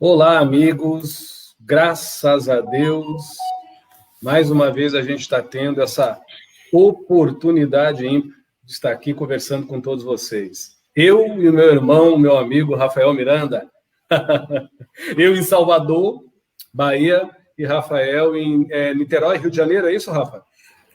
Olá, amigos. Graças a Deus, mais uma vez a gente está tendo essa oportunidade ímpar de estar aqui conversando com todos vocês. Eu e o meu irmão, meu amigo Rafael Miranda. Eu em Salvador, Bahia, e Rafael em Niterói, Rio de Janeiro. É isso, Rafa?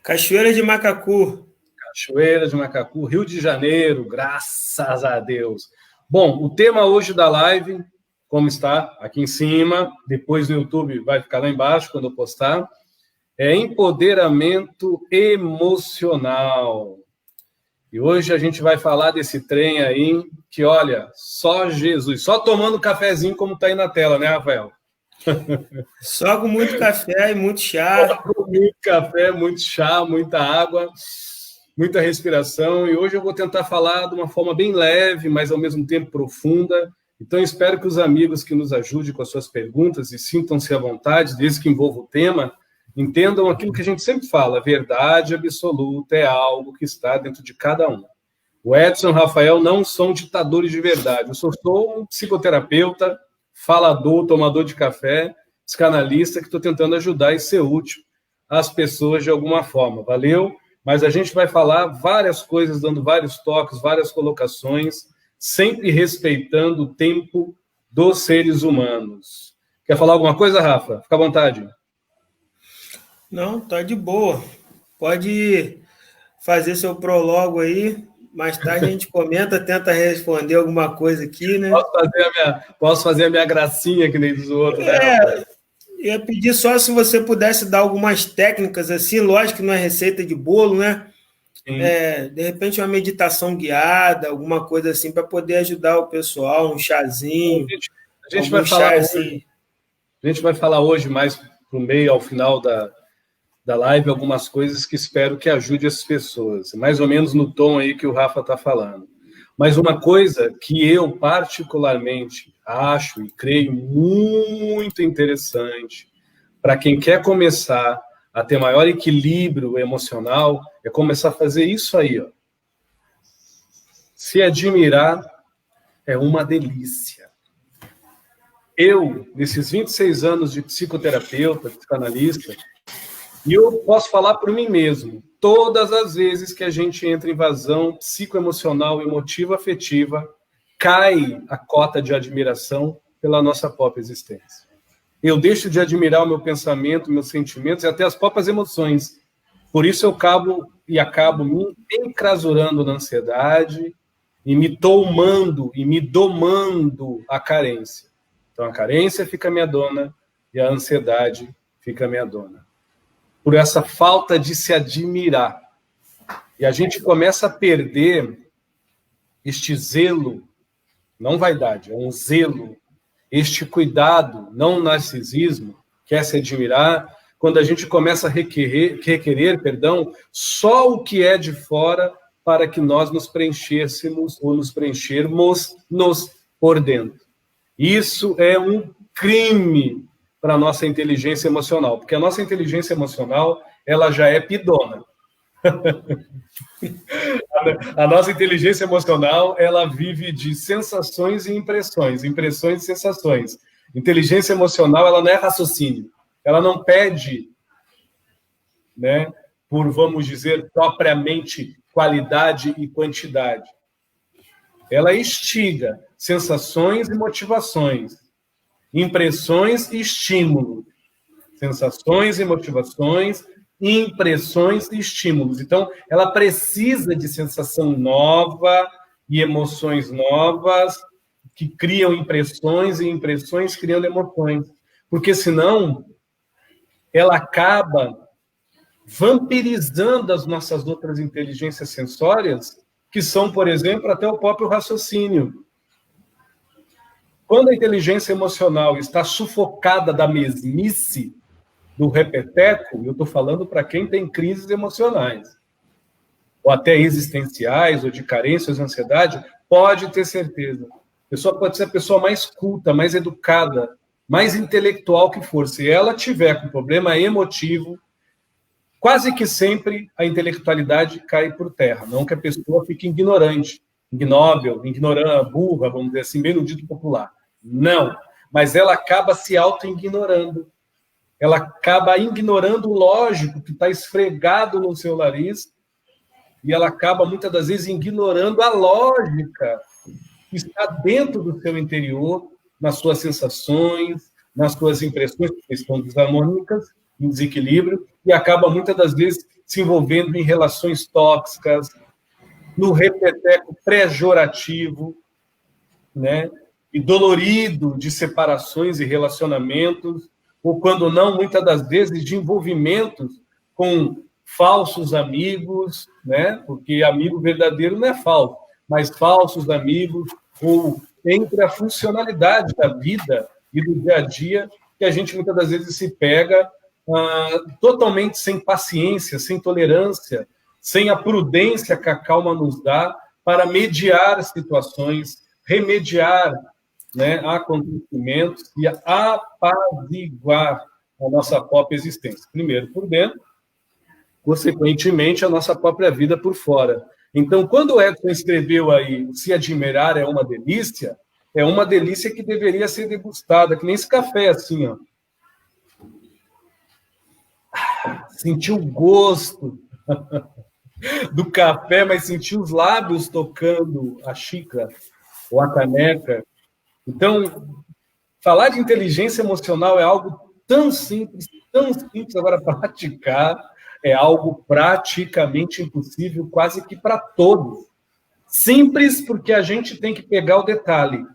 Cachoeira de Macacu. Cachoeira de Macacu, Rio de Janeiro, graças a Deus. Bom, o tema hoje da live, como está aqui em cima, depois no YouTube vai ficar lá embaixo quando eu postar, é empoderamento emocional. E hoje a gente vai falar desse trem aí que, olha, só Jesus, só tomando cafezinho como está aí na tela, né, Rafael? Só com muito café e muito chá. Só com muito café, muito chá, muita água, muita respiração. E hoje eu vou tentar falar de uma forma bem leve, mas ao mesmo tempo profunda. Então, espero que os amigos que nos ajudem com as suas perguntas e sintam-se à vontade, desde que envolva o tema, entendam aquilo que a gente sempre fala: a verdade absoluta é algo que está dentro de cada um. O Edson e o Rafael não são ditadores de verdade. Eu sou um psicoterapeuta, falador, tomador de café, psicanalista, que estou tentando ajudar e ser útil às pessoas de alguma forma. Valeu? Mas a gente vai falar várias coisas, dando vários toques, várias colocações, sempre respeitando o tempo dos seres humanos. Quer falar alguma coisa, Rafa? Fica à vontade. Não, tá de boa. Pode fazer seu prólogo aí. Mais tarde a gente comenta, tenta responder alguma coisa aqui, né? Posso fazer a minha gracinha que nem dos outros, né, Rafa? Ia pedir só se você pudesse dar algumas técnicas assim, lógico que não é receita de bolo, né? De repente uma meditação guiada, alguma coisa assim, para poder ajudar o pessoal, um chazinho. A gente vai falar assim. A gente vai falar hoje, mais para o meio, ao final da live, algumas coisas que espero que ajude essas pessoas, mais ou menos no tom aí que o Rafa está falando. Mas uma coisa que eu particularmente acho e creio muito interessante para quem quer começar a ter maior equilíbrio emocional é começar a fazer isso aí, ó. Se admirar é uma delícia. Eu, nesses 26 anos de psicoterapeuta, psicanalista, e eu posso falar por mim mesmo, todas as vezes que a gente entra em vazão psicoemocional, emotiva, afetiva, cai a cota de admiração pela nossa própria existência. Eu deixo de admirar o meu pensamento, meus sentimentos e até as próprias emoções. Por isso eu acabo me encrasurando na ansiedade e me tomando e me domando a carência. Então a carência fica minha dona e a ansiedade fica minha dona. Por essa falta de se admirar. E a gente começa a perder este zelo, não vaidade, é um zelo, este cuidado, não narcisismo, quer se admirar, quando a gente começa a requerer, só o que é de fora para que nós nos preenchêssemos ou nos preenchermos por dentro. Isso é um crime para a nossa inteligência emocional, porque a nossa inteligência emocional, ela já é pidona. A nossa inteligência emocional, ela vive de sensações e impressões e sensações. Inteligência emocional, ela não é raciocínio, ela não pede, né, por, vamos dizer, propriamente qualidade e quantidade. Ela instiga sensações e motivações, impressões e estímulos, sensações e motivações, impressões e estímulos. Então, ela precisa de sensação nova e emoções novas que criam impressões e impressões criando emoções. Porque senão, ela acaba vampirizando as nossas outras inteligências sensórias, que são, por exemplo, até o próprio raciocínio. Quando a inteligência emocional está sufocada da mesmice, do repeteco, eu estou falando para quem tem crises emocionais, ou até existenciais, ou de carências, ansiedade, pode ter certeza. A pessoa pode ser a pessoa mais culta, mais educada, mais intelectual que for. Se ela tiver com problema emotivo, quase que sempre a intelectualidade cai por terra. Não que a pessoa fique ignorante, ignóbil, ignorante, burra, vamos dizer assim, bem no dito popular. Não. mas ela acaba se auto-ignorando. Ela acaba ignorando o lógico que está esfregado no seu nariz e ela acaba, muitas das vezes, ignorando a lógica que está dentro do seu interior, nas suas sensações, nas suas impressões, que estão desarmônicas, em desequilíbrio, e acaba, muitas das vezes, se envolvendo em relações tóxicas, no repeteco pejorativo, né? E dolorido de separações e relacionamentos, ou quando não, muitas das vezes, de envolvimentos com falsos amigos, né? Porque amigo verdadeiro não é falso, mas falsos amigos, ou entre a funcionalidade da vida e do dia a dia, que a gente muitas das vezes se pega totalmente sem paciência, sem tolerância, sem a prudência que a calma nos dá para mediar situações, remediar, né, acontecimentos e apaziguar a nossa própria existência. Primeiro por dentro, consequentemente, a nossa própria vida por fora. Então, quando o Edson escreveu aí, se admirar é uma delícia que deveria ser degustada, que nem esse café, assim, ó. Sentir o gosto do café, mas sentir os lábios tocando a xícara ou a caneca. Então, falar de inteligência emocional é algo tão simples, agora praticar é algo praticamente impossível, quase que para todos. Simples porque a gente tem que pegar o detalhe.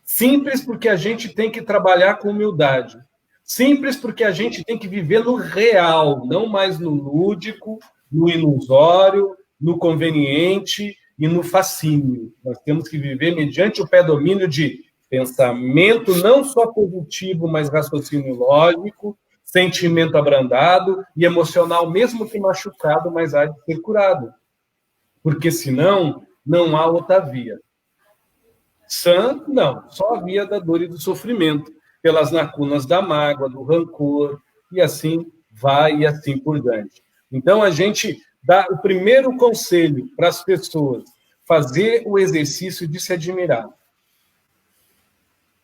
Simples porque a gente tem que trabalhar com humildade. Simples porque a gente tem que viver no real, não mais no lúdico, no ilusório, no conveniente e no fascínio. Nós temos que viver mediante o predomínio de pensamento não só positivo, mas raciocínio lógico, sentimento abrandado e emocional, mesmo que machucado, mas há de ser curado. Porque senão, não há outra via. Sã, não, só a via da dor e do sofrimento, pelas lacunas da mágoa, do rancor, e assim vai e assim por diante. Então, a gente dá o primeiro conselho para as pessoas, fazer o exercício de se admirar.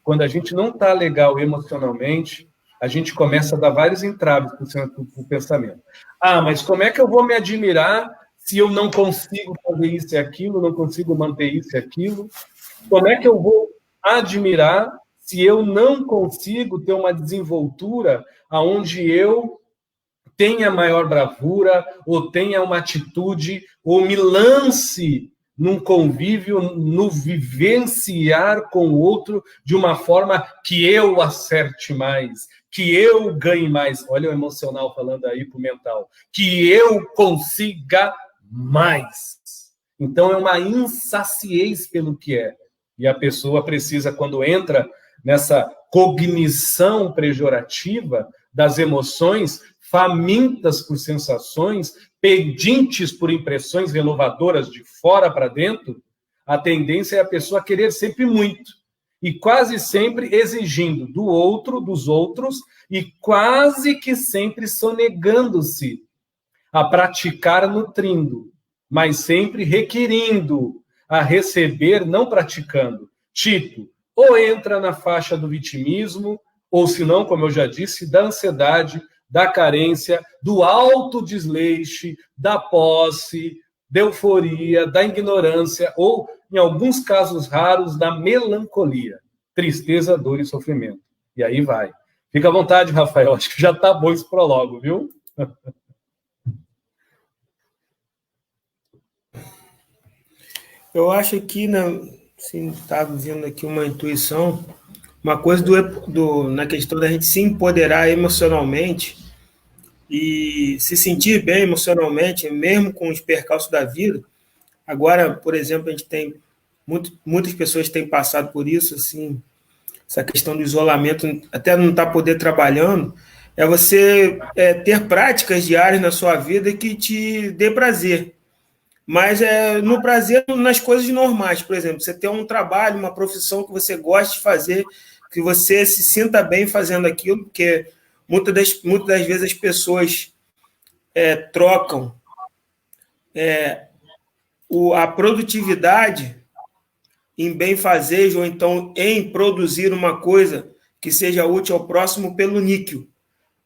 Quando a gente não está legal emocionalmente, a gente começa a dar vários entraves para o pensamento. Mas como é que eu vou me admirar se eu não consigo fazer isso e aquilo, não consigo manter isso e aquilo? Como é que eu vou admirar se eu não consigo ter uma desenvoltura onde eu tenha maior bravura, ou tenha uma atitude, ou me lance num convívio, no vivenciar com o outro de uma forma que eu acerte mais, que eu ganhe mais. Olha o emocional falando aí para o mental. Que eu consiga mais. Então, é uma insaciez pelo que é. E a pessoa precisa, quando entra nessa cognição pejorativa das emoções, famintas por sensações, pedintes por impressões renovadoras de fora para dentro, a tendência é a pessoa querer sempre muito. E quase sempre exigindo do outro, dos outros, e quase que sempre sonegando-se a praticar nutrindo, mas sempre requerindo a receber, não praticando. Tipo, ou entra na faixa do vitimismo, ou se não, como eu já disse, da ansiedade, da carência, do autodesleixo, da posse, da euforia, da ignorância, ou, em alguns casos raros, da melancolia, tristeza, dor e sofrimento. E aí vai. Fica à vontade, Rafael, acho que já está bom esse prólogo, viu? Eu acho que, assim, está vindo aqui uma intuição, uma coisa na questão da gente se empoderar emocionalmente e se sentir bem emocionalmente, mesmo com os percalços da vida. Agora, por exemplo, a gente tem muitas pessoas têm passado por isso, assim, essa questão do isolamento, até não estar poder trabalhando, é você ter práticas diárias na sua vida que te dê prazer. Mas no prazer, nas coisas normais, por exemplo, você tem um trabalho, uma profissão que você gosta de fazer, que você se sinta bem fazendo aquilo, porque muitas das vezes as pessoas trocam a produtividade em benfazejo, ou então em produzir uma coisa que seja útil ao próximo pelo níquel.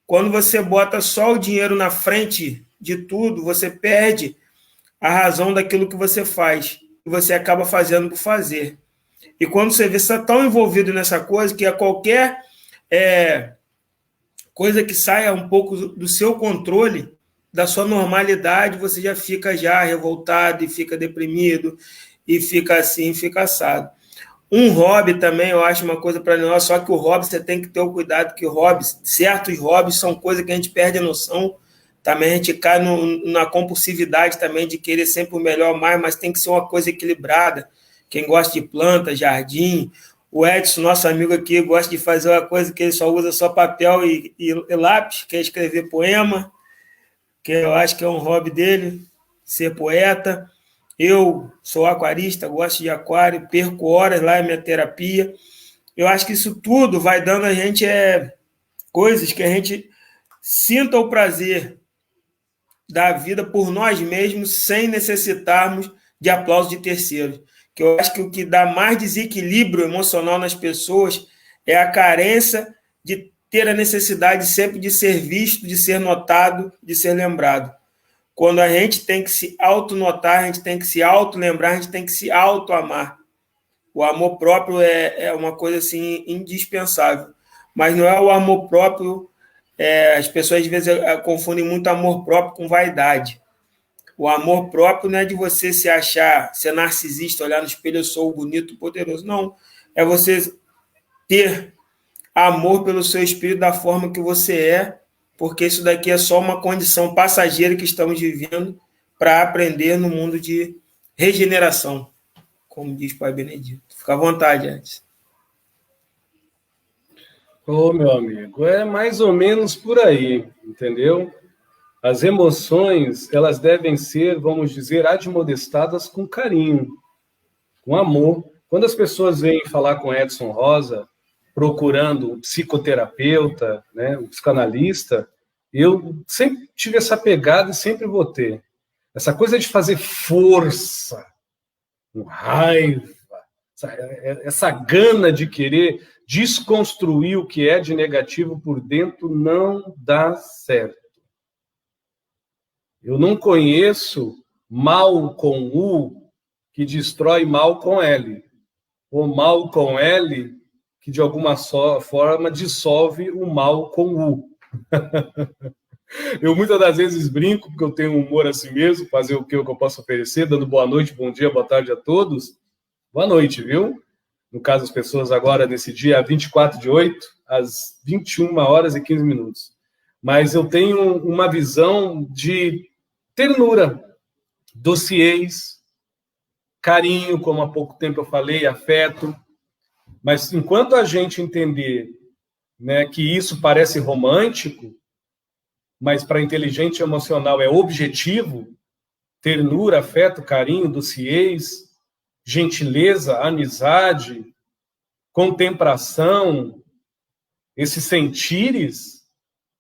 Quando você bota só o dinheiro na frente de tudo, você perde a razão daquilo que você faz. E você acaba fazendo por fazer. E quando você vê, você está tão envolvido nessa coisa que a qualquer coisa que saia um pouco do seu controle, da sua normalidade, você já fica já revoltado e fica deprimido e fica assim, fica assado. Um hobby também, eu acho uma coisa para nós, só que o hobby você tem que ter o cuidado que certos hobbies são coisas que a gente perde a noção, também a gente cai na compulsividade também de querer sempre o melhor mais, mas tem que ser uma coisa equilibrada. Quem gosta de planta, jardim, o Edson, nosso amigo aqui, gosta de fazer uma coisa que ele só usa só papel e lápis, que é escrever poema, que eu acho que é um hobby dele, ser poeta. Eu sou aquarista, gosto de aquário, perco horas lá, é minha terapia. Eu acho que isso tudo vai dando a gente coisas que a gente sinta o prazer da vida por nós mesmos, sem necessitarmos de aplauso de terceiros. Que eu acho que o que dá mais desequilíbrio emocional nas pessoas é a carência de ter a necessidade sempre de ser visto, de ser notado, de ser lembrado. Quando a gente tem que se autonotar, a gente tem que se autolembrar, a gente tem que se autoamar. O amor próprio é uma coisa assim indispensável. Mas não é o amor próprio, as pessoas às vezes confundem muito amor próprio com vaidade. O amor próprio não é de você se achar, ser narcisista, olhar no espelho, eu sou bonito, poderoso. Não, é você ter amor pelo seu espírito da forma que você é, porque isso daqui é só uma condição passageira que estamos vivendo para aprender no mundo de regeneração, como diz o Pai Benedito. Fica à vontade, Edson. Ô, meu amigo, é mais ou menos por aí, entendeu? As emoções, elas devem ser, vamos dizer, admoestadas com carinho, com amor. Quando as pessoas vêm falar com Edson Rosa, procurando um psicoterapeuta, né, um psicanalista, eu sempre tive essa pegada e sempre vou ter. Essa coisa de fazer força, com raiva, essa gana de querer desconstruir o que é de negativo por dentro não dá certo. Eu não conheço mal com U que destrói mal com L, ou mal com L que de alguma forma dissolve o mal com U. Eu muitas das vezes brinco, porque eu tenho um humor assim mesmo, fazer o que eu posso oferecer, dando boa noite, bom dia, boa tarde a todos. Boa noite, viu? No caso, as pessoas agora, nesse dia 24/8, às 21h15. Mas eu tenho uma visão de ternura, dossiês, carinho, como há pouco tempo eu falei, afeto. Mas enquanto a gente entender, né, que isso parece romântico, mas para inteligente e emocional é objetivo, ternura, afeto, carinho, dossiês, gentileza, amizade, contemplação, esses sentires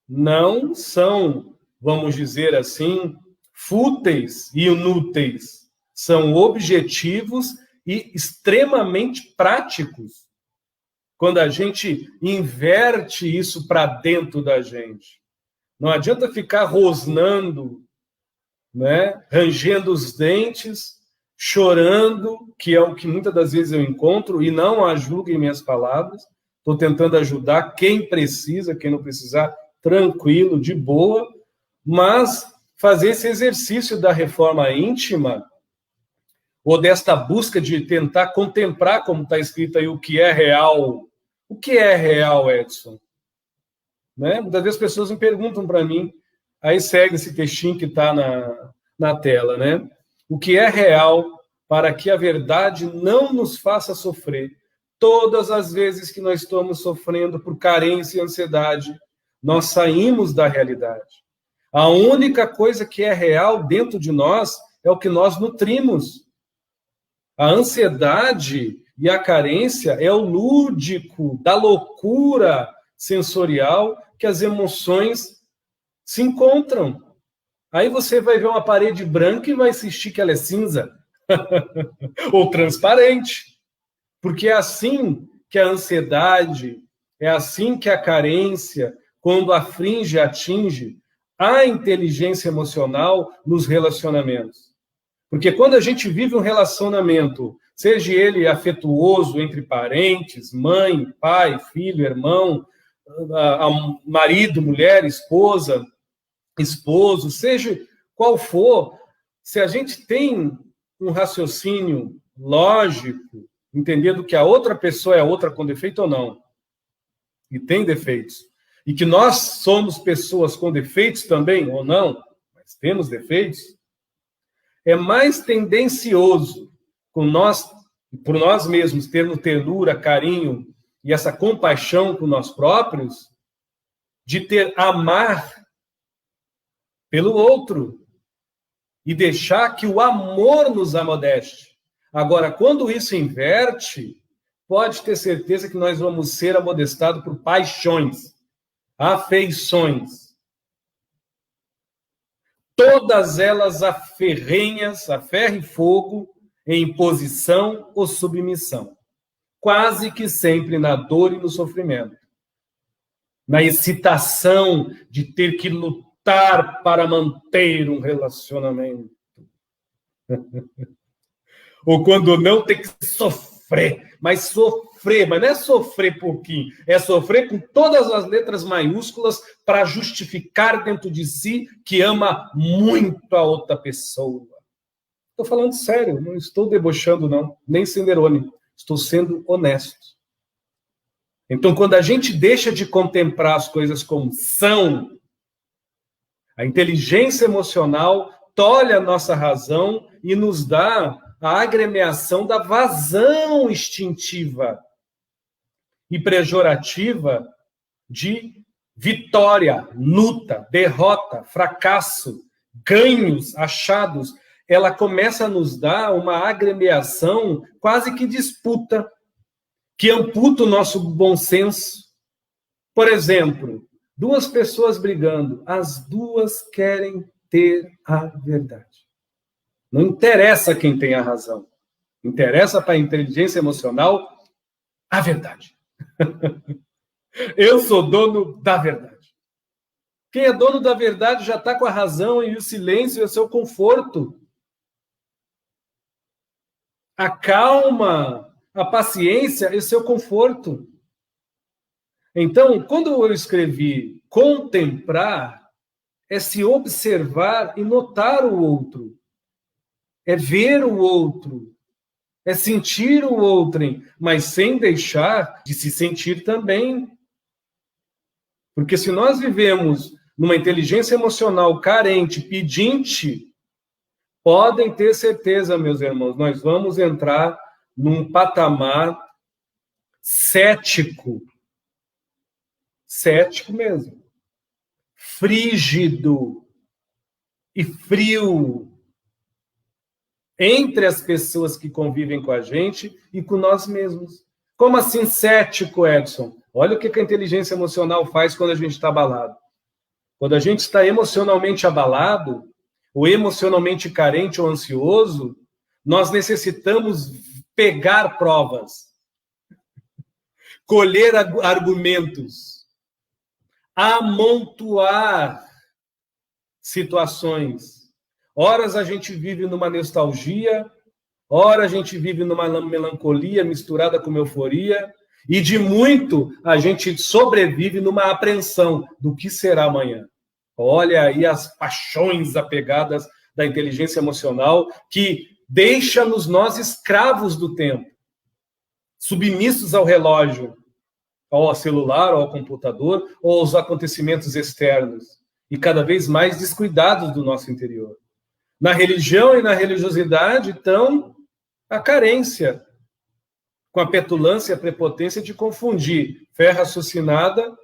não são, vamos dizer assim, fúteis e inúteis, são objetivos e extremamente práticos. Quando a gente inverte isso para dentro da gente. Não adianta ficar rosnando, né, rangendo os dentes, chorando, que é o que muitas das vezes eu encontro, e não julguem minhas palavras. Estou tentando ajudar quem precisa, quem não precisar, tranquilo, de boa, mas fazer esse exercício da reforma íntima, ou desta busca de tentar contemplar, como está escrito aí, o que é real. O que é real, Edson? Né? Muitas vezes as pessoas me perguntam para mim, aí segue esse textinho que está na tela, né? O que é real para que a verdade não nos faça sofrer. Todas as vezes que nós estamos sofrendo por carência e ansiedade, nós saímos da realidade. A única coisa que é real dentro de nós é o que nós nutrimos. A ansiedade e a carência é o lúdico da loucura sensorial que as emoções se encontram. Aí você vai ver uma parede branca e vai insistir que ela é cinza ou transparente. Porque é assim que a ansiedade, é assim que a carência, quando atinge a inteligência emocional nos relacionamentos. Porque quando a gente vive um relacionamento, seja ele afetuoso entre parentes, mãe, pai, filho, irmão, marido, mulher, esposa, esposo, seja qual for, se a gente tem um raciocínio lógico, entendendo que a outra pessoa é outra com defeito ou não, e tem defeitos, e que nós somos pessoas com defeitos também, ou não, mas temos defeitos, é mais tendencioso por nós mesmos termos ternura, carinho e essa compaixão com nós próprios, de amar pelo outro e deixar que o amor nos amodeste. Agora, quando isso inverte, pode ter certeza que nós vamos ser amodestados por paixões, afeições. Todas elas aferrenhas, a ferro e fogo, em posição ou submissão. Quase que sempre na dor e no sofrimento. Na excitação de ter que lutar para manter um relacionamento. Ou quando não, tem que sofrer. Mas não é sofrer pouquinho, é sofrer com todas as letras maiúsculas para justificar dentro de si que ama muito a outra pessoa. Estou falando sério, não estou debochando, não, nem sendo irônico, estou sendo honesto. Então, quando a gente deixa de contemplar as coisas como são, a inteligência emocional tolhe a nossa razão e nos dá a agremiação da vazão instintiva e pejorativa de vitória, luta, derrota, fracasso, ganhos achados. Ela começa a nos dar uma agremiação quase que disputa, que amputa o nosso bom senso. Por exemplo, duas pessoas brigando, as duas querem ter a verdade. Não interessa quem tem a razão. Interessa para a inteligência emocional a verdade. Eu sou dono da verdade. Quem é dono da verdade já está com a razão e o silêncio é o seu conforto. A calma, a paciência é o seu conforto. Então, quando eu escrevi contemplar, é se observar e notar o outro. É ver o outro, é sentir o outrem, mas sem deixar de se sentir também. Porque se nós vivemos numa inteligência emocional carente, pedinte, podem ter certeza, meus irmãos, nós vamos entrar num patamar cético mesmo, frígido e frio, entre as pessoas que convivem com a gente e com nós mesmos. Como assim cético, Edson? Olha o que a inteligência emocional faz quando a gente está abalado. Quando a gente está emocionalmente abalado, ou emocionalmente carente ou ansioso, nós necessitamos pegar provas, colher argumentos, amontoar situações. Horas a gente vive numa nostalgia, ora a gente vive numa melancolia misturada com euforia, e de muito a gente sobrevive numa apreensão do que será amanhã. Olha aí as paixões apegadas da inteligência emocional que deixa-nos nós escravos do tempo, submissos ao relógio, ao celular, ao computador, ou aos acontecimentos externos, e cada vez mais descuidados do nosso interior. Na religião e na religiosidade, então, a carência, com a petulância e a prepotência de confundir fé raciocinada,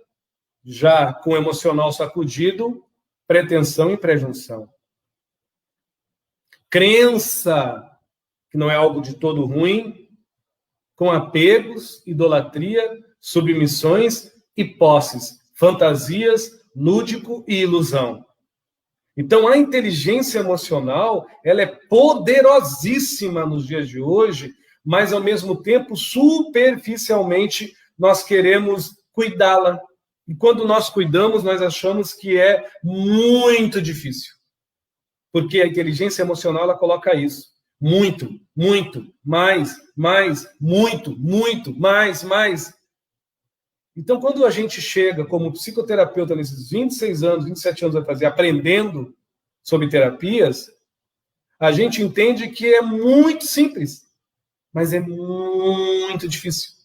já com emocional sacudido, pretensão e presunção. Crença, que não é algo de todo ruim, com apegos, idolatria, submissões e posses, fantasias, lúdico e ilusão. Então, a inteligência emocional, ela é poderosíssima nos dias de hoje, mas, ao mesmo tempo, superficialmente, nós queremos cuidá-la. E quando nós cuidamos, nós achamos que é muito difícil. Porque a inteligência emocional, ela coloca isso. Muito, muito, mais, muito, mais. Então, quando a gente chega como psicoterapeuta nesses 26 anos, 27 anos vai fazer, aprendendo sobre terapias, a gente entende que é muito simples, mas é muito difícil.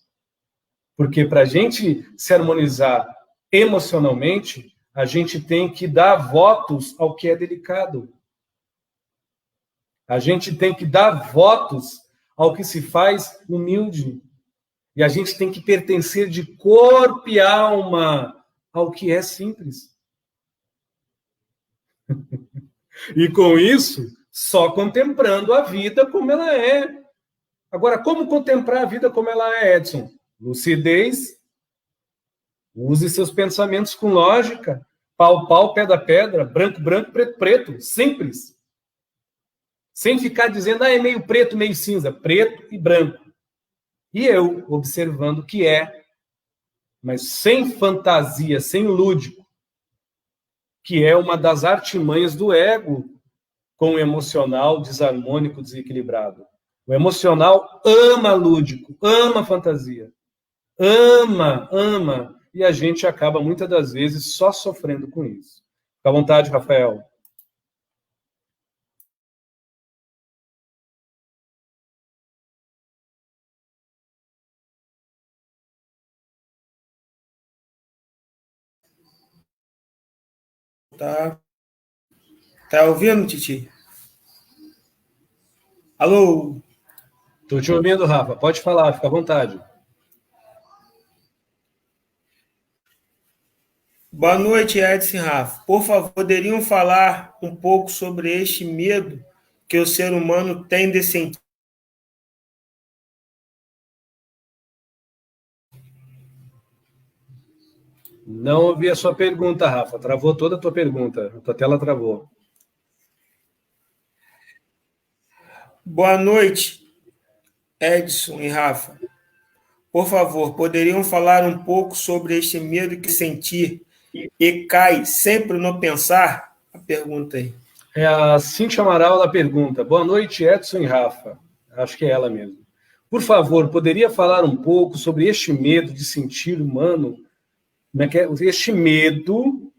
Porque para a gente se harmonizar emocionalmente, a gente tem que dar votos ao que é delicado. A gente tem que dar votos ao que se faz humilde. E a gente tem que pertencer de corpo e alma ao que é simples. E com isso, só contemplando a vida como ela é. Agora, como contemplar a vida como ela é, Edson? Lucidez. Use seus pensamentos com lógica. Pau, pedra, pedra. Branco, preto, preto. Simples. Sem ficar dizendo, é meio preto, meio cinza. Preto e branco. E eu observando o que é, mas sem fantasia, sem lúdico, que é uma das artimanhas do ego com o emocional desarmônico, desequilibrado. O emocional ama lúdico, ama fantasia, ama, e a gente acaba muitas das vezes só sofrendo com isso. Fica à vontade, Rafael. Tá ouvindo, Titi? Alô? Estou te ouvindo, Rafa. Pode falar, fica à vontade. Boa noite, Edson e Rafa. Por favor, poderiam falar um pouco sobre este medo que o ser humano tem de sentir? Não ouvi a sua pergunta, Rafa. Travou toda a tua pergunta. A tua tela travou. Boa noite, Edson e Rafa. Por favor, poderiam falar um pouco sobre este medo que sentir e cai sempre no pensar? A pergunta aí. É a Cíntia Amaral, ela pergunta. Boa noite, Edson e Rafa. Acho que é ela mesmo. Por favor, poderia falar um pouco sobre este medo de sentir humano? Como é que é? Este medo,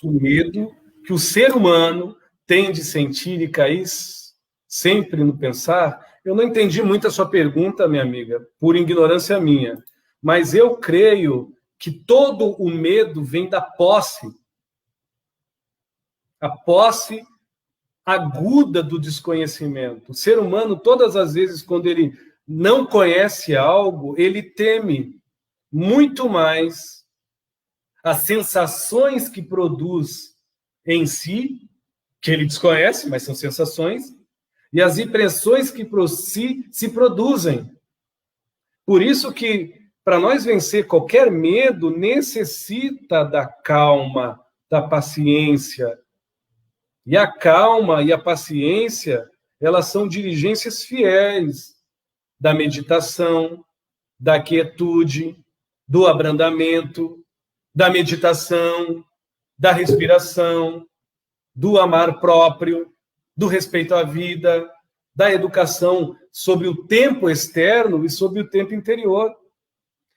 o medo que o ser humano tem de sentir e cair sempre no pensar? Eu não entendi muito a sua pergunta, minha amiga, por ignorância minha. Mas eu creio que todo o medo vem da posse. A posse aguda do desconhecimento. O ser humano, todas as vezes, quando ele não conhece algo, ele teme muito mais as sensações que produz em si, que ele desconhece, mas são sensações, e as impressões que por si se produzem. Por isso que, para nós vencer qualquer medo, necessita da calma, da paciência. E a calma e a paciência, elas são diligências fiéis da meditação, da quietude, do abrandamento, da meditação, da respiração, do amar próprio, do respeito à vida, da educação sobre o tempo externo e sobre o tempo interior.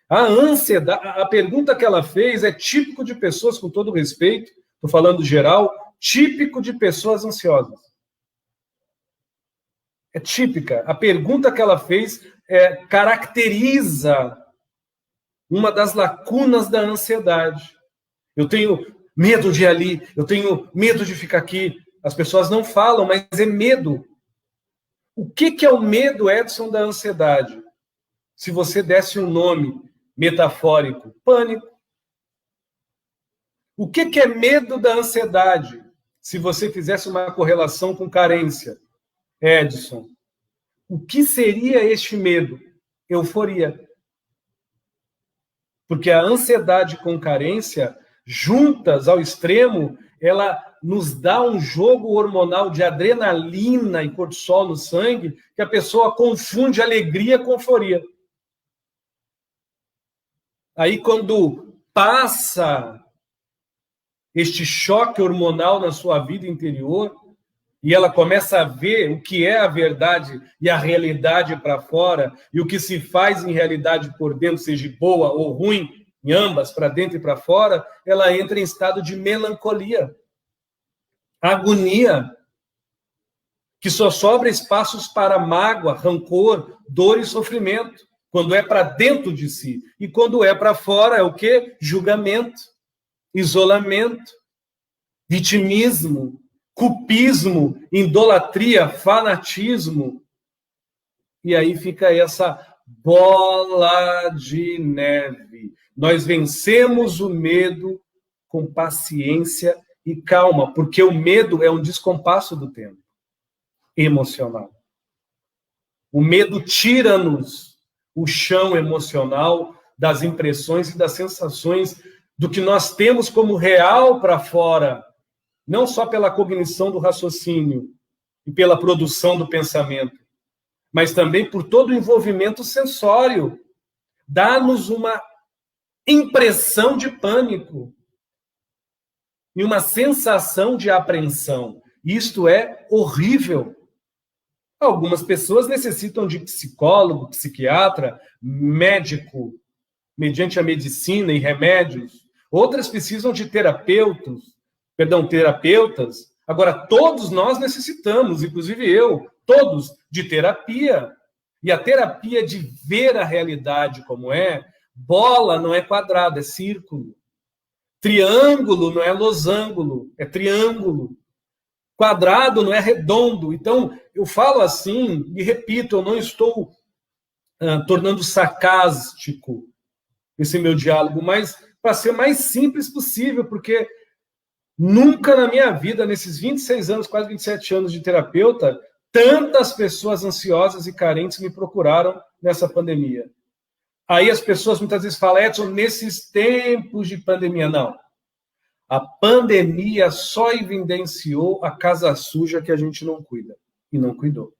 A ansiedade, a pergunta que ela fez é típico de pessoas, com todo respeito, estou falando geral, típico de pessoas ansiosas. É típica. A pergunta que ela fez caracteriza uma das lacunas da ansiedade. Eu tenho medo de ir ali, eu tenho medo de ficar aqui. As pessoas não falam, mas é medo. O que é o medo, Edson, da ansiedade? Se você desse um nome metafórico, pânico. O que é medo da ansiedade? Se você fizesse uma correlação com carência, Edson, o que seria este medo? Euforia. Porque a ansiedade com carência, juntas ao extremo, ela nos dá um jogo hormonal de adrenalina e cortisol no sangue, que a pessoa confunde alegria com euforia. Aí, quando passa este choque hormonal na sua vida interior, e ela começa a ver o que é a verdade e a realidade para fora, e o que se faz em realidade por dentro, seja boa ou ruim, em ambas, para dentro e para fora, ela entra em estado de melancolia, agonia, que só sobra espaços para mágoa, rancor, dor e sofrimento, quando é para dentro de si. E quando é para fora, é o quê? Julgamento, isolamento, vitimismo, culpismo, idolatria, fanatismo. E aí fica essa bola de neve. Nós vencemos o medo com paciência e calma, porque o medo é um descompasso do tempo emocional. O medo tira-nos o chão emocional das impressões e das sensações do que nós temos como real para fora, não só pela cognição do raciocínio e pela produção do pensamento, mas também por todo o envolvimento sensório. Dá-nos uma impressão de pânico e uma sensação de apreensão. Isto é horrível. Algumas pessoas necessitam de psicólogo, psiquiatra, médico, mediante a medicina e remédios. Outras precisam de terapeutas. Agora, todos nós necessitamos, inclusive eu, todos, de terapia. E a terapia de ver a realidade como é, bola não é quadrado, é círculo. Triângulo não é losango, é triângulo. Quadrado não é redondo. Então, eu falo assim, e repito, eu não estou tornando sarcástico esse meu diálogo, mas para ser o mais simples possível, porque nunca na minha vida, nesses 26 anos, quase 27 anos de terapeuta, tantas pessoas ansiosas e carentes me procuraram nessa pandemia. Aí as pessoas muitas vezes falam, Edson, nesses tempos de pandemia, não. A pandemia só evidenciou a casa suja que a gente não cuida, e não cuidou.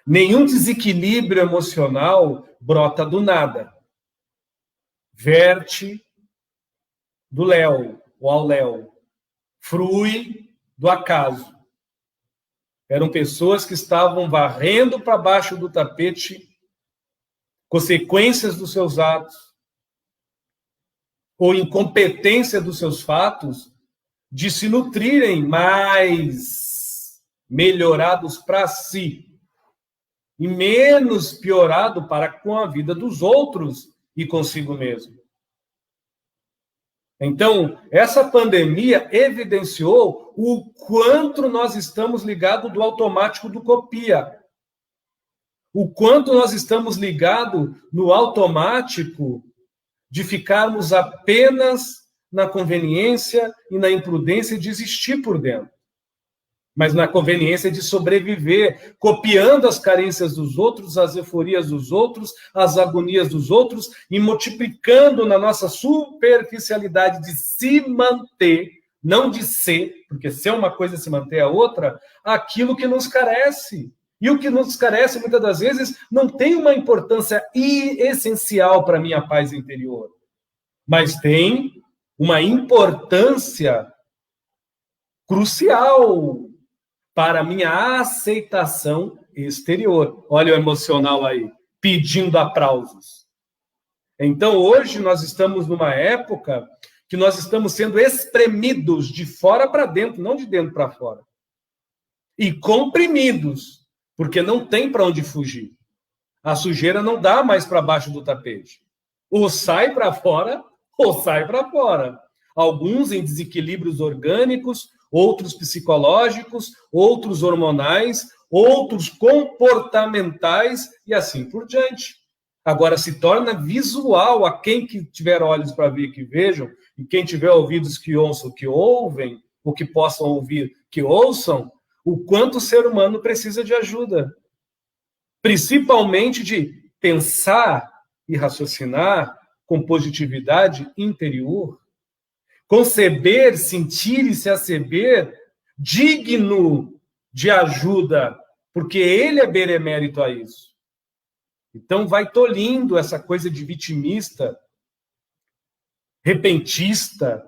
Nenhum desequilíbrio emocional brota do nada. Verte do Léo, ou ao Léo. Frui do acaso. Eram pessoas que estavam varrendo para baixo do tapete consequências dos seus atos, ou incompetência dos seus fatos, de se nutrirem mais melhorados para si e menos piorado para com a vida dos outros e consigo mesmo. Então, essa pandemia evidenciou o quanto nós estamos ligados do automático do copia. O quanto nós estamos ligados no automático de ficarmos apenas na conveniência e na imprudência de existir por dentro, mas na conveniência de sobreviver, copiando as carências dos outros, as euforias dos outros, as agonias dos outros, e multiplicando na nossa superficialidade de se manter, não de ser, porque ser uma coisa e se manter a outra, aquilo que nos carece. E o que nos carece, muitas das vezes, não tem uma importância essencial para a minha paz interior, mas tem uma importância crucial para a minha aceitação exterior. Olha o emocional aí, pedindo aplausos. Então, hoje, nós estamos numa época que nós estamos sendo espremidos de fora para dentro, não de dentro para fora. E comprimidos, porque não tem para onde fugir. A sujeira não dá mais para baixo do tapete. Ou sai para fora, ou sai para fora. Alguns em desequilíbrios orgânicos, outros psicológicos, outros hormonais, outros comportamentais e assim por diante. Agora, se torna visual a quem que tiver olhos para ver que vejam, e quem tiver ouvidos que ouçam, que ouvem, ou que possam ouvir, que ouçam, o quanto o ser humano precisa de ajuda. Principalmente de pensar e raciocinar com positividade interior, conceber, sentir e se acerber digno de ajuda, porque ele é benemérito a isso. Então, vai tolhindo essa coisa de vitimista, repentista,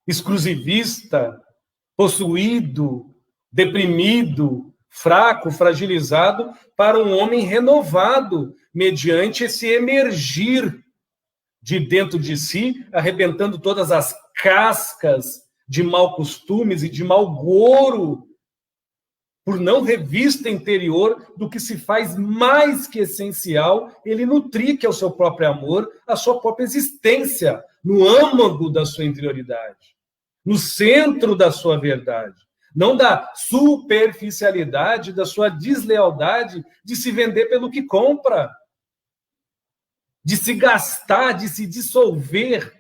exclusivista, possuído, deprimido, fraco, fragilizado, para um homem renovado, mediante esse emergir de dentro de si, arrebentando todas as cascas de mau costumes e de mau gouro, por não revista interior do que se faz mais que essencial ele nutrir, que é o seu próprio amor, a sua própria existência, no âmago da sua interioridade, no centro da sua verdade, não da superficialidade, da sua deslealdade de se vender pelo que compra, de se gastar, de se dissolver,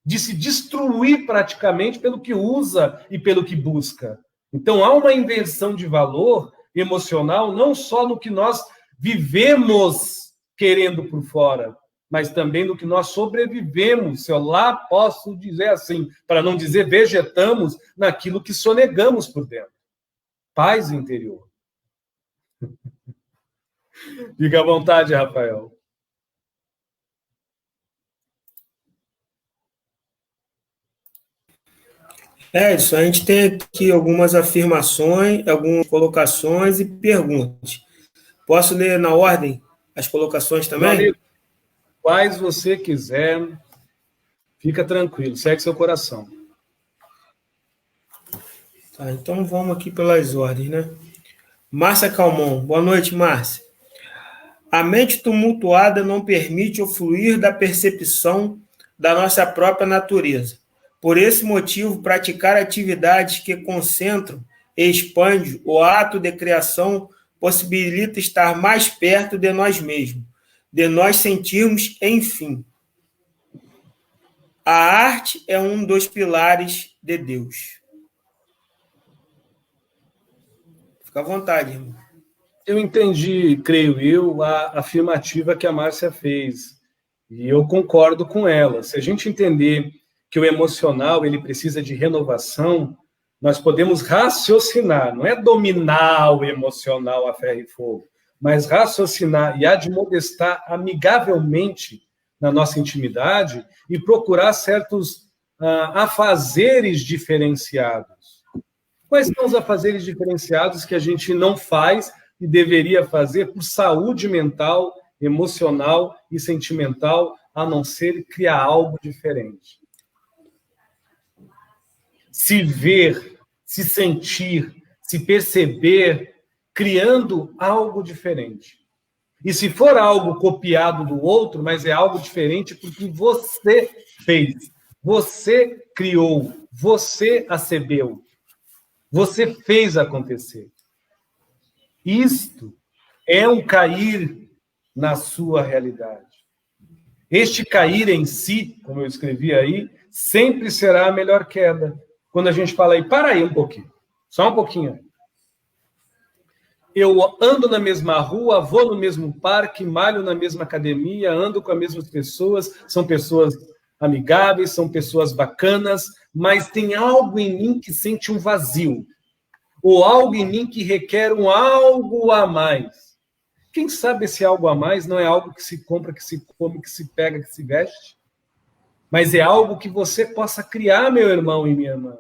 de se destruir praticamente pelo que usa e pelo que busca. Então, há uma inversão de valor emocional, não só no que nós vivemos querendo por fora, mas também no que nós sobrevivemos, se eu lá posso dizer assim, para não dizer vegetamos, naquilo que sonegamos por dentro. Paz interior. Fica à vontade, Rafael. Isso, a gente tem aqui algumas afirmações, algumas colocações e perguntas. Posso ler na ordem as colocações também? Meu amigo, quais você quiser, fica tranquilo, segue seu coração. Tá, então vamos aqui pelas ordens, né? Márcia Calmon, boa noite, Márcia. A mente tumultuada não permite o fluir da percepção da nossa própria natureza. Por esse motivo, praticar atividades que concentram e expandem o ato de criação possibilita estar mais perto de nós mesmos, de nós sentirmos, enfim. A arte é um dos pilares de Deus. Fica à vontade, irmão. Eu entendi, creio eu, a afirmativa que a Márcia fez. E eu concordo com ela. Se a gente entender que o emocional ele precisa de renovação, nós podemos raciocinar, não é dominar o emocional a ferro e fogo, mas raciocinar e admoestar amigavelmente na nossa intimidade e procurar certos afazeres diferenciados. Quais são os afazeres diferenciados que a gente não faz e deveria fazer por saúde mental, emocional e sentimental, a não ser criar algo diferente? Se ver, se sentir, se perceber, criando algo diferente. E se for algo copiado do outro, mas é algo diferente porque você fez, você criou, você acebeu, você fez acontecer. Isto é um cair na sua realidade. Este cair em si, como eu escrevi aí, sempre será a melhor queda. Quando a gente fala aí, para aí um pouquinho, só um pouquinho. Eu ando na mesma rua, vou no mesmo parque, malho na mesma academia, ando com as mesmas pessoas, são pessoas amigáveis, são pessoas bacanas, mas tem algo em mim que sente um vazio, ou algo em mim que requer um algo a mais. Quem sabe esse algo a mais não é algo que se compra, que se come, que se pega, que se veste? Mas é algo que você possa criar, meu irmão e minha irmã.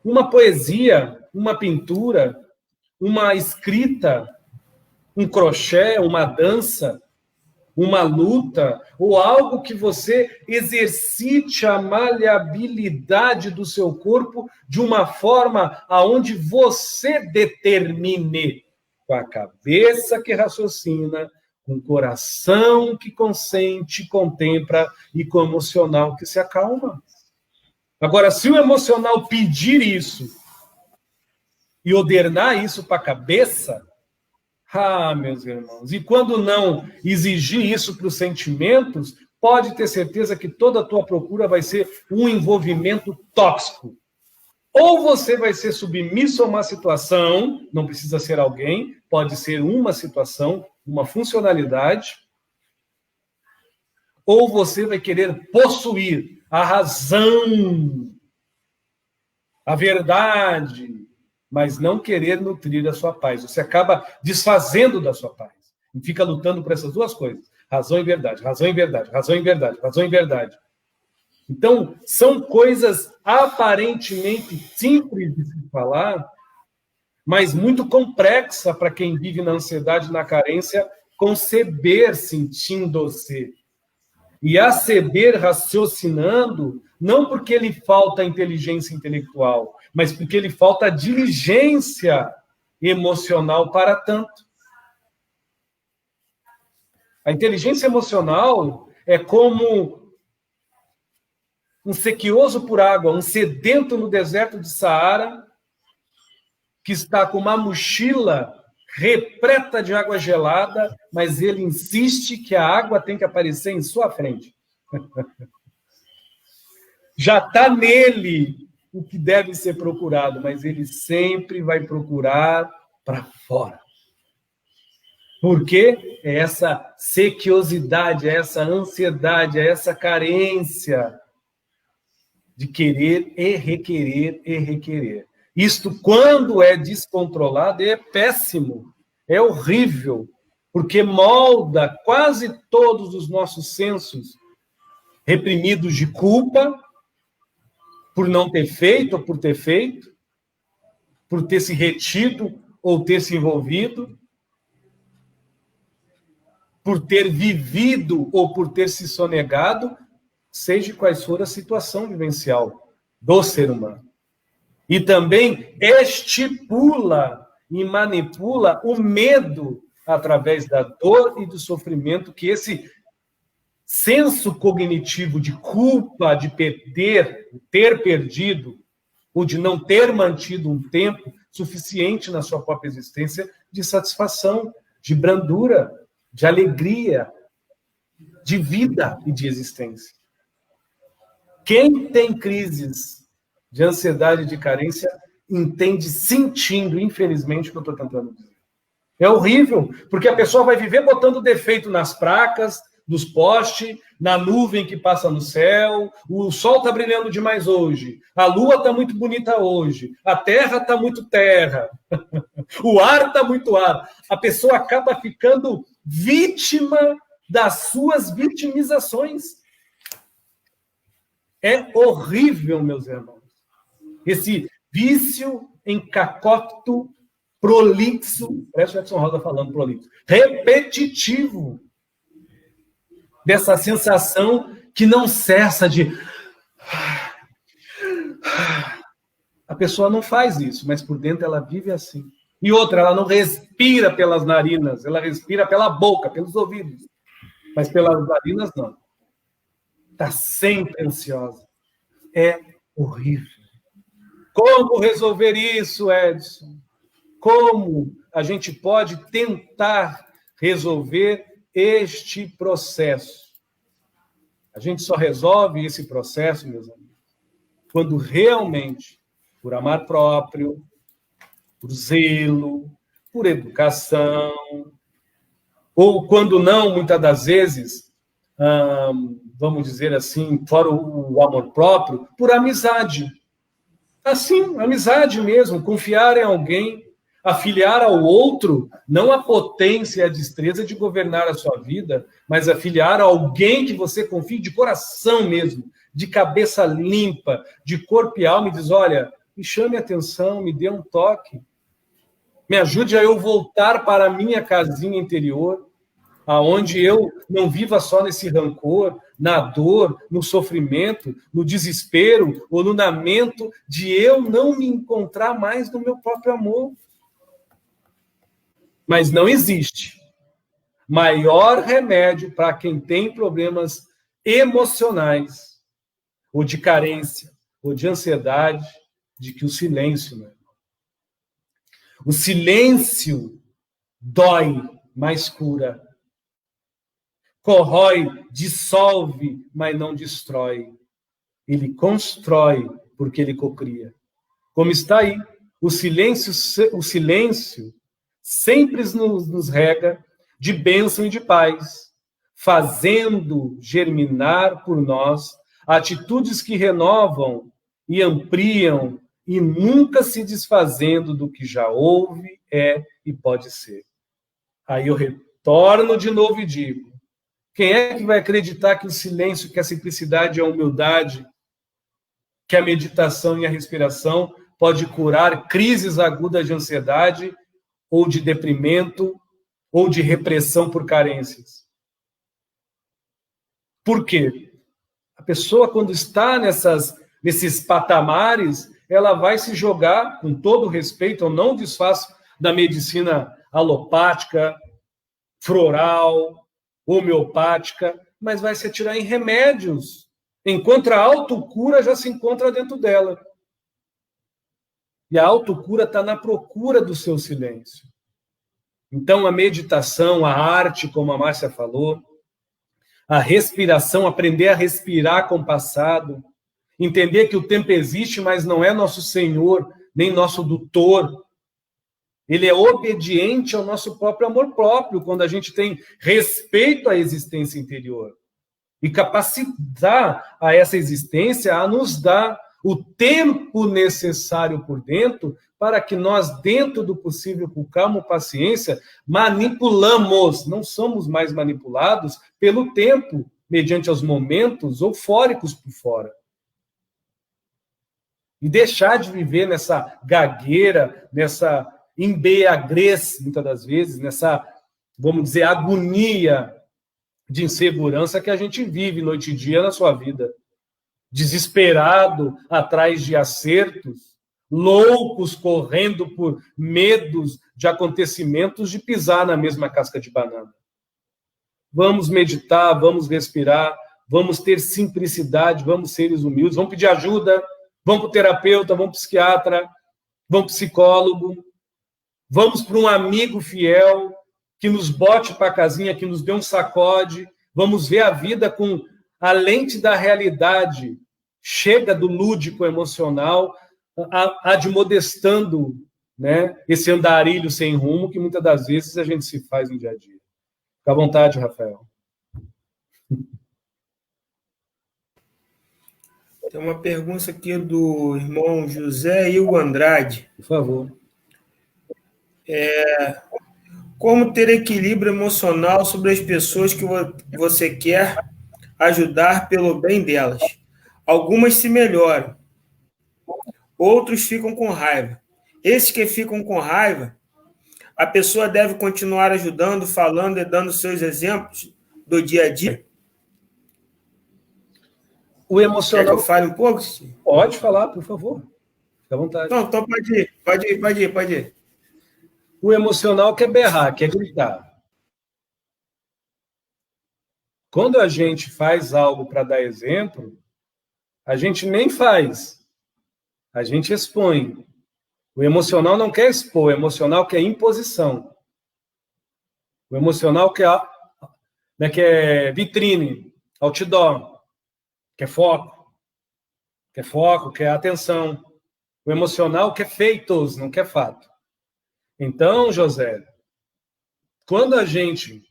Uma poesia, uma pintura, uma escrita, um crochê, uma dança, uma luta, ou algo que você exercite a maleabilidade do seu corpo de uma forma aonde você determine, com a cabeça que raciocina, com o coração que consente, contempla e com o emocional que se acalma. Agora, se o emocional pedir isso e ordenar isso para a cabeça, meus irmãos, e quando não exigir isso para os sentimentos, pode ter certeza que toda a tua procura vai ser um envolvimento tóxico. Ou você vai ser submisso a uma situação, não precisa ser alguém, pode ser uma situação, uma funcionalidade, ou você vai querer possuir a razão, a verdade, mas não querer nutrir a sua paz. Você acaba desfazendo da sua paz. E fica lutando por essas duas coisas. Razão e verdade, razão e verdade, razão e verdade, razão e verdade. Então, são coisas aparentemente simples de se falar, mas muito complexa para quem vive na ansiedade e na carência conceber sentindo-se. E aceder raciocinando, não porque lhe falta inteligência intelectual, mas porque lhe falta diligência emocional para tanto. A inteligência emocional é como um sequioso por água, um sedento no deserto de Saara, que está com uma mochila repleta de água gelada, mas ele insiste que a água tem que aparecer em sua frente. Já está nele o que deve ser procurado, mas ele sempre vai procurar para fora. Porque é essa sequiosidade, é essa ansiedade, é essa carência de querer e requerer e requerer. Isto, quando é descontrolado, é péssimo, é horrível, porque molda quase todos os nossos sensos reprimidos de culpa, por não ter feito ou por ter feito, por ter se retido ou ter se envolvido, por ter vivido ou por ter se sonegado, seja quais for a situação vivencial do ser humano. E também estipula e manipula o medo através da dor e do sofrimento que esse senso cognitivo de culpa, de ter perdido, ou de não ter mantido um tempo suficiente na sua própria existência de satisfação, de brandura, de alegria, de vida e de existência. Quem tem crises de ansiedade e de carência entende sentindo, infelizmente, o que eu estou tentando dizer. É horrível, porque a pessoa vai viver botando defeito nas placas, dos postes, na nuvem que passa no céu, o sol está brilhando demais hoje, a lua está muito bonita hoje, a terra está muito terra, o ar está muito ar. A pessoa acaba ficando vítima das suas vitimizações. É horrível, meus irmãos. Esse vício em cacópto prolixo, parece o Edson Rosa falando prolixo, repetitivo, dessa sensação que não cessa de... A pessoa não faz isso, mas por dentro ela vive assim. E outra, ela não respira pelas narinas, ela respira pela boca, pelos ouvidos. Mas pelas narinas, não. Está sempre ansiosa. É horrível. Como resolver isso, Edson? Como a gente pode tentar resolver este processo? A gente só resolve esse processo, meus amigos, quando realmente, por amor próprio, por zelo, por educação, ou quando não, muitas das vezes, vamos dizer assim, fora o amor próprio, por amizade. Assim, amizade mesmo, confiar em alguém, afiliar ao outro, não a potência e a destreza de governar a sua vida, mas afiliar a alguém que você confie de coração mesmo, de cabeça limpa, de corpo e alma, e diz, olha, me chame a atenção, me dê um toque, me ajude a eu voltar para a minha casinha interior, aonde eu não viva só nesse rancor, na dor, no sofrimento, no desespero ou no lamento de eu não me encontrar mais no meu próprio amor. Mas não existe maior remédio para quem tem problemas emocionais, ou de carência, ou de ansiedade, de que o silêncio, meu irmão. O silêncio dói, mas cura. Corrói, dissolve, mas não destrói. Ele constrói, porque ele cocria. Como está aí, o silêncio sempre nos rega de bênção e de paz, fazendo germinar por nós atitudes que renovam e ampliam e nunca se desfazendo do que já houve, é e pode ser. Aí eu Torno de novo e digo: quem é que vai acreditar que o silêncio, que a simplicidade e a humildade, que a meditação e a respiração pode curar crises agudas de ansiedade ou de deprimento ou de repressão por carências? Por quê? A pessoa, quando está nesses patamares, ela vai se jogar, com todo respeito, eu não desfaço da medicina alopática, floral, homeopática, mas vai se atirar em remédios, enquanto a autocura já se encontra dentro dela. E a autocura está na procura do seu silêncio. Então, a meditação, a arte, como a Márcia falou, a respiração, aprender a respirar compassado, entender que o tempo existe, mas não é nosso senhor, nem nosso tutor. Ele é obediente ao nosso próprio amor próprio, quando a gente tem respeito à existência interior. E capacitar a essa existência a nos dar o tempo necessário por dentro para que nós, dentro do possível, com calma e paciência, manipulamos, não somos mais manipulados pelo tempo, mediante os momentos eufóricos por fora. E deixar de viver nessa gagueira, nessa embriaguez, muitas das vezes, nessa, vamos dizer, agonia de insegurança que a gente vive noite e dia na sua vida. Desesperado, atrás de acertos, loucos, correndo por medos de acontecimentos de pisar na mesma casca de banana. Vamos meditar, vamos respirar, vamos ter simplicidade, vamos ser humildes, vamos pedir ajuda, vamos para o terapeuta, vamos para o psiquiatra, vamos para o psicólogo, vamos para um amigo fiel que nos bote para a casinha, que nos dê um sacode, vamos ver a vida com a lente da realidade, chega do lúdico emocional, admodestando, né, esse andarilho sem rumo que muitas das vezes a gente se faz no dia a dia. Fica à vontade, Rafael. Tem uma pergunta aqui do irmão José Hugo Andrade. Por favor. Como ter equilíbrio emocional sobre as pessoas que você quer ajudar pelo bem delas? Algumas se melhoram, outros ficam com raiva. Esses que ficam com raiva, a pessoa deve continuar ajudando, falando e dando seus exemplos do dia a dia? O emocional... Quer que eu fale um pouco? Pode falar, por favor. Fique à vontade. Então pode ir. O emocional quer berrar, quer gritar. Quando a gente faz algo para dar exemplo, a gente nem faz, a gente expõe. O emocional não quer expor, o emocional quer imposição. O emocional quer vitrine, outdoor, quer foco, quer atenção. O emocional quer feitos, não quer fato. Então, José, quando a gente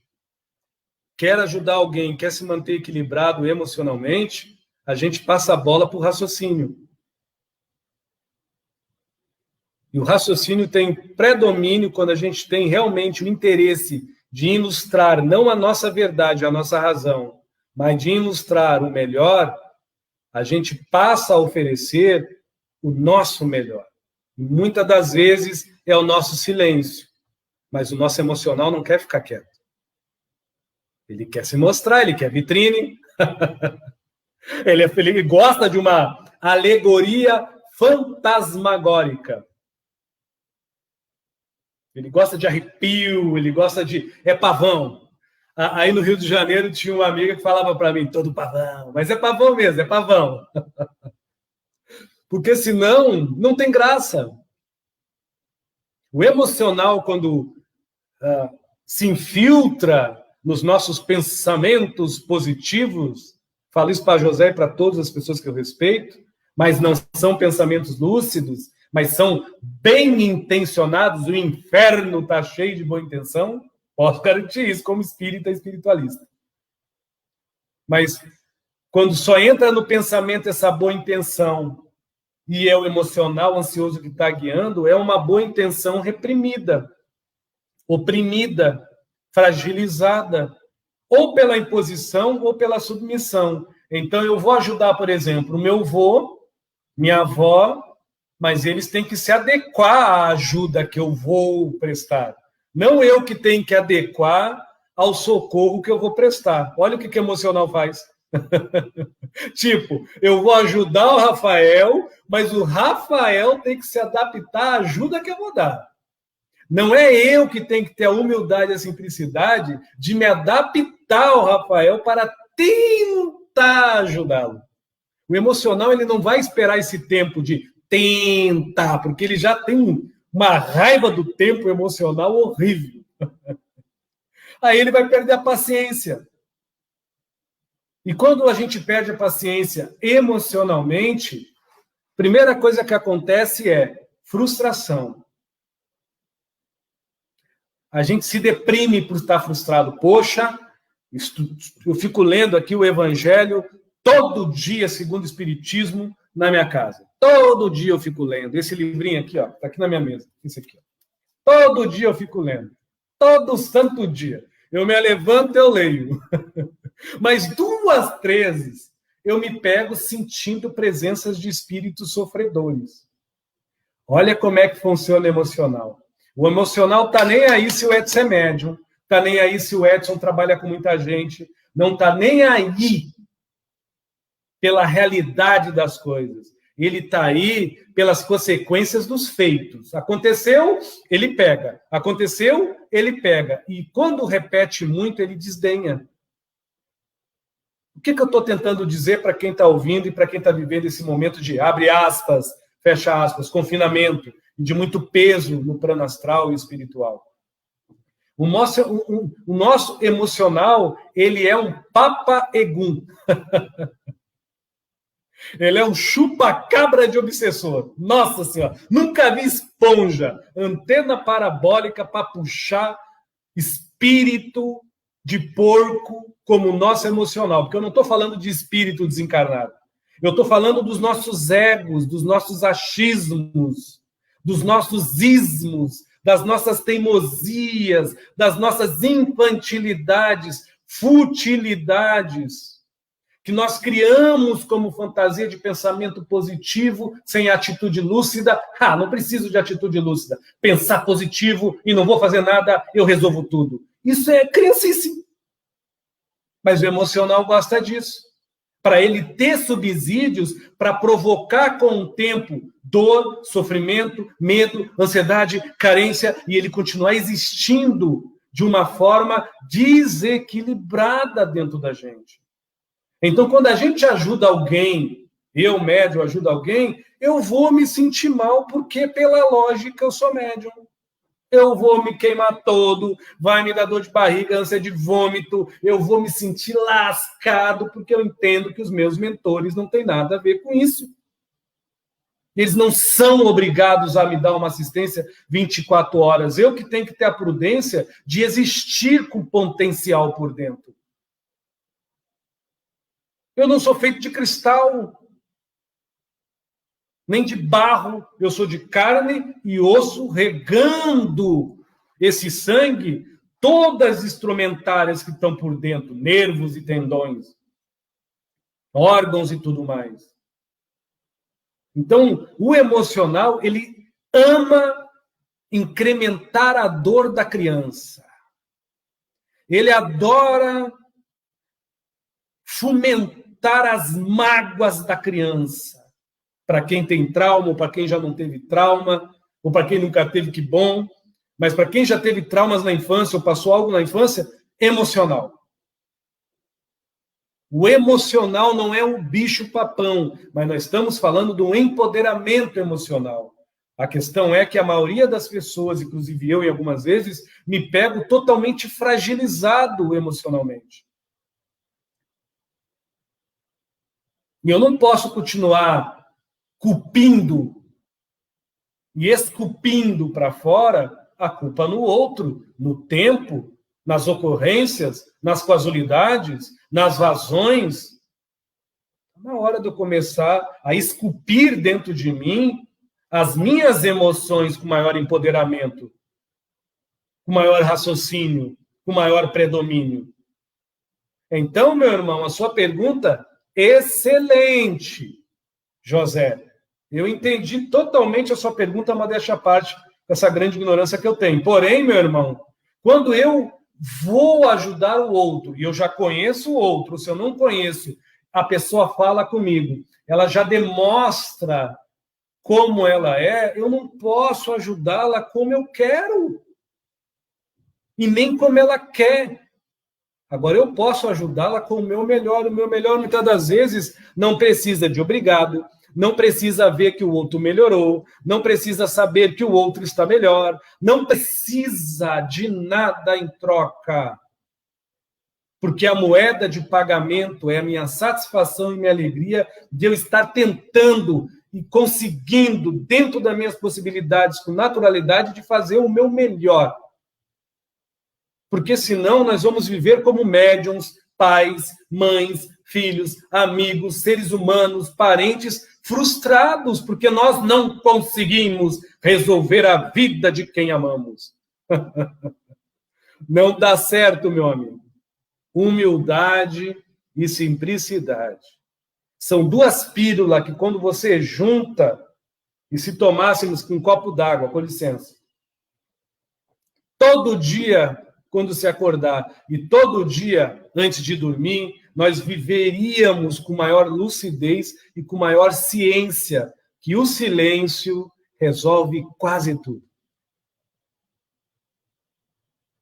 quer ajudar alguém, quer se manter equilibrado emocionalmente, a gente passa a bola para o raciocínio. E o raciocínio tem predomínio quando a gente tem realmente o interesse de ilustrar não a nossa verdade, a nossa razão, mas de ilustrar o melhor, a gente passa a oferecer o nosso melhor. E muitas das vezes é o nosso silêncio, mas o nosso emocional não quer ficar quieto. Ele quer se mostrar, ele quer vitrine, ele gosta de uma alegoria fantasmagórica. Ele gosta de arrepio, ele gosta de... É pavão. Aí no Rio de Janeiro tinha uma amiga que falava para mim, todo pavão. Mas é pavão mesmo, é pavão. Porque senão não tem graça. O emocional, quando se infiltra nos nossos pensamentos positivos, falo isso para José e para todas as pessoas que eu respeito, mas não são pensamentos lúcidos, mas são bem intencionados, o inferno está cheio de boa intenção, posso garantir isso como espírita e espiritualista. Mas quando só entra no pensamento essa boa intenção e é o emocional ansioso que está guiando, é uma boa intenção reprimida, oprimida, fragilizada, ou pela imposição ou pela submissão. Então, eu vou ajudar, por exemplo, o meu avô, minha avó, mas eles têm que se adequar à ajuda que eu vou prestar. Não eu que tenho que adequar ao socorro que eu vou prestar. Olha o que emocional faz. Tipo, eu vou ajudar o Rafael, mas o Rafael tem que se adaptar à ajuda que eu vou dar. Não é eu que tenho que ter a humildade e a simplicidade de me adaptar ao Rafael para tentar ajudá-lo. O emocional, ele não vai esperar esse tempo de tentar, porque ele já tem uma raiva do tempo emocional horrível. Aí ele vai perder a paciência. E quando a gente perde a paciência emocionalmente, a primeira coisa que acontece é frustração. A gente se deprime por estar frustrado. Poxa, eu fico lendo aqui o Evangelho todo dia, segundo o Espiritismo, na minha casa. Todo dia eu fico lendo. Esse livrinho aqui, ó, está aqui na minha mesa. Esse aqui, ó. Todo dia eu fico lendo. Todo santo dia. Eu me levanto e eu leio. Mas 2 vezes eu me pego sentindo presenças de espíritos sofredores. Olha como é que funciona o emocional. O emocional tá nem aí se o Edson é médium, tá nem aí se o Edson trabalha com muita gente, não tá nem aí pela realidade das coisas. Ele tá aí pelas consequências dos feitos. Aconteceu, ele pega. Aconteceu, ele pega. E quando repete muito, ele desdenha. O que eu estou tentando dizer para quem está ouvindo e para quem está vivendo esse momento de, abre aspas, fecha aspas, confinamento, de muito peso no plano astral e espiritual? O nosso emocional, ele é um papa-egum. Ele é um chupa-cabra de obsessor. Nossa Senhora, nunca vi esponja, antena parabólica para puxar espírito de porco como o nosso emocional. Porque eu não estou falando de espírito desencarnado. Eu estou falando dos nossos egos, dos nossos achismos, dos nossos ismos, das nossas teimosias, das nossas infantilidades, futilidades, que nós criamos como fantasia de pensamento positivo, sem atitude lúcida. Ah, não preciso de atitude lúcida. Pensar positivo e não vou fazer nada, eu resolvo tudo. Isso é criancice. Mas o emocional gosta disso. Para ele ter subsídios para provocar com o tempo dor, sofrimento, medo, ansiedade, carência, e ele continuar existindo de uma forma desequilibrada dentro da gente. Então, quando a gente ajuda alguém, eu, médium, ajudo alguém, eu vou me sentir mal, porque, pela lógica, eu sou médium. Eu vou me queimar todo, vai me dar dor de barriga, ânsia de vômito, eu vou me sentir lascado, porque eu entendo que os meus mentores não têm nada a ver com isso. Eles não são obrigados a me dar uma assistência 24 horas. Eu que tenho que ter a prudência de existir com potencial por dentro. Eu não sou feito de cristal, nem de barro. Eu sou de carne e osso, regando esse sangue, todas as instrumentárias que estão por dentro, nervos e tendões, órgãos e tudo mais. Então, o emocional, ele ama incrementar a dor da criança. Ele adora fomentar as mágoas da criança. Para quem tem trauma, ou para quem já não teve trauma, ou para quem nunca teve, que bom. Mas para quem já teve traumas na infância, ou passou algo na infância, emocional. O emocional não é um bicho-papão, mas nós estamos falando do empoderamento emocional. A questão é que a maioria das pessoas, inclusive eu, em algumas vezes, me pego totalmente fragilizado emocionalmente. E eu não posso continuar culpindo e esculpindo para fora a culpa no outro, no tempo, nas ocorrências, nas casualidades, nas razões. Na hora de eu começar a esculpir dentro de mim as minhas emoções com maior empoderamento, com maior raciocínio, com maior predomínio? Então, meu irmão, a sua pergunta, excelente, José. Eu entendi totalmente a sua pergunta, mas deixa a parte dessa grande ignorância que eu tenho. Porém, meu irmão, quando eu vou ajudar o outro, e eu já conheço o outro, se eu não conheço, a pessoa fala comigo, ela já demonstra como ela é, eu não posso ajudá-la como eu quero. E nem como ela quer. Agora, eu posso ajudá-la com o meu melhor. O meu melhor, muitas das vezes, não precisa de obrigado, não precisa ver que o outro melhorou, não precisa saber que o outro está melhor, não precisa de nada em troca. Porque a moeda de pagamento é a minha satisfação e minha alegria de eu estar tentando e conseguindo, dentro das minhas possibilidades, com naturalidade, de fazer o meu melhor. Porque senão nós vamos viver como médiums, pais, mães, filhos, amigos, seres humanos, parentes frustrados, porque nós não conseguimos resolver a vida de quem amamos. Não dá certo, meu amigo. Humildade e simplicidade. São duas pílulas que, quando você junta, e se tomássemos com um copo d'água, com licença, todo dia, quando se acordar, e todo dia, antes de dormir, nós viveríamos com maior lucidez e com maior ciência que o silêncio resolve quase tudo.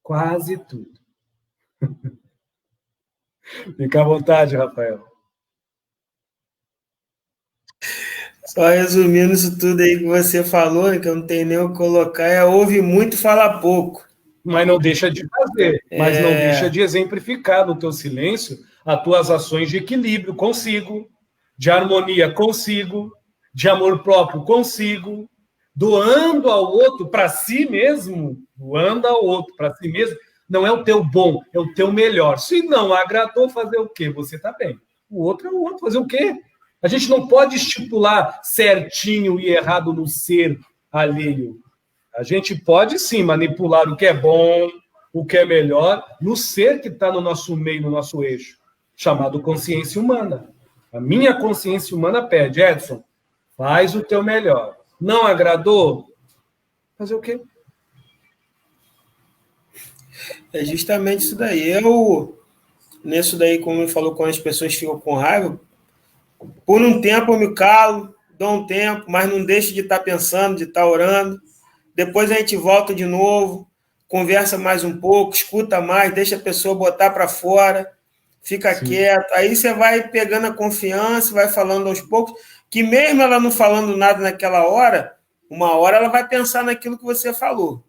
Quase tudo. Fica à vontade, Rafael. Só resumindo isso tudo aí que você falou, que eu não tenho nem o que colocar, ouve muito, fala pouco. Mas não deixa de fazer, mas não deixa de exemplificar no teu silêncio as tuas ações de equilíbrio consigo, de harmonia consigo, de amor próprio consigo, doando ao outro para si mesmo, doando ao outro para si mesmo, não é o teu bom, é o teu melhor. Se não agradou, fazer o quê? Você está bem. O outro é o outro, fazer o quê? A gente não pode estipular certinho e errado no ser alheio. A gente pode, sim, manipular o que é bom, o que é melhor, no ser que está no nosso meio, no nosso eixo, chamado consciência humana. A minha consciência humana pede, Edson, faz o teu melhor. Não agradou? Fazer o quê? É justamente isso daí. Nisso daí, como eu falou, quando as pessoas ficam com raiva, por um tempo eu me calo, dou um tempo, mas não deixo de estar pensando, de estar orando. Depois a gente volta de novo, conversa mais um pouco, escuta mais, deixa a pessoa botar para fora, fica quieto. Aí você vai pegando a confiança, vai falando aos poucos, que mesmo ela não falando nada naquela hora, uma hora ela vai pensar naquilo que você falou.